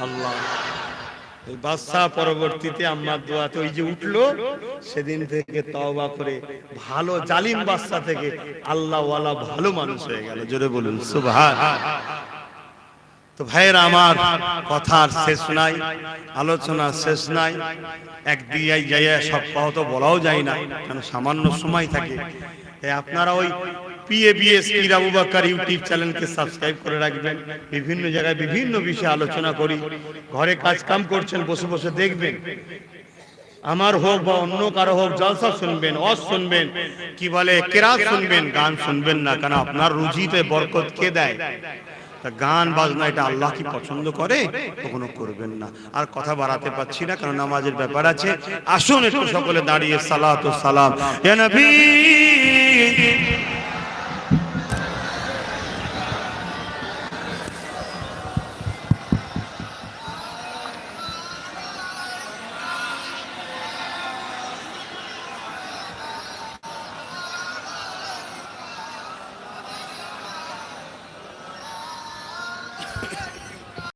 আল্লাহ। এই বাদশা পরবর্তীতে আম্মার দোয়াতে ওই যে উঠলো, সেদিন থেকে তওবা করে ভালো জালিম বাদশা থেকে আল্লাহওয়ালা ভালো মানুষ হয়ে গেল। জোরে বলুন সুবহান। তো ভাইয়েরা আমার, কথার শেষ নাই, আলোচনার শেষ নাই। এক দিয়াই যাইয়া সব কথা তো বলাও যায় না, কারণ সামান্য সময় থাকে। আপনারা ওই PABS পীর আবু বকর ইউটিউব চ্যানেলকে সাবস্ক্রাইব করে রাখবেন। বিভিন্ন জায়গায় বিভিন্ন বিষয়ে আলোচনা করি। ঘরে কাজ কাম করছেন, বসে বসে দেখবেন, আমার হোক বা অন্য কারো হোক, জলসা শুনবেন, ওয়াজ শুনবেন, কি বলে কেরাত শুনবেন, গান শুনবেন না। কারণ আপনার রুজিতে বরকত কে দেয়? গান বাজনা এটা আল্লাহ কি পছন্দ করে? কখনো করবেন না। আর কথা বাড়াতে পারছি না, কারণ নামাজের ব্যাপার আছে। আসুন একটু সকলে দাঁড়িয়ে সালাত ও সালাম ইয়া নবী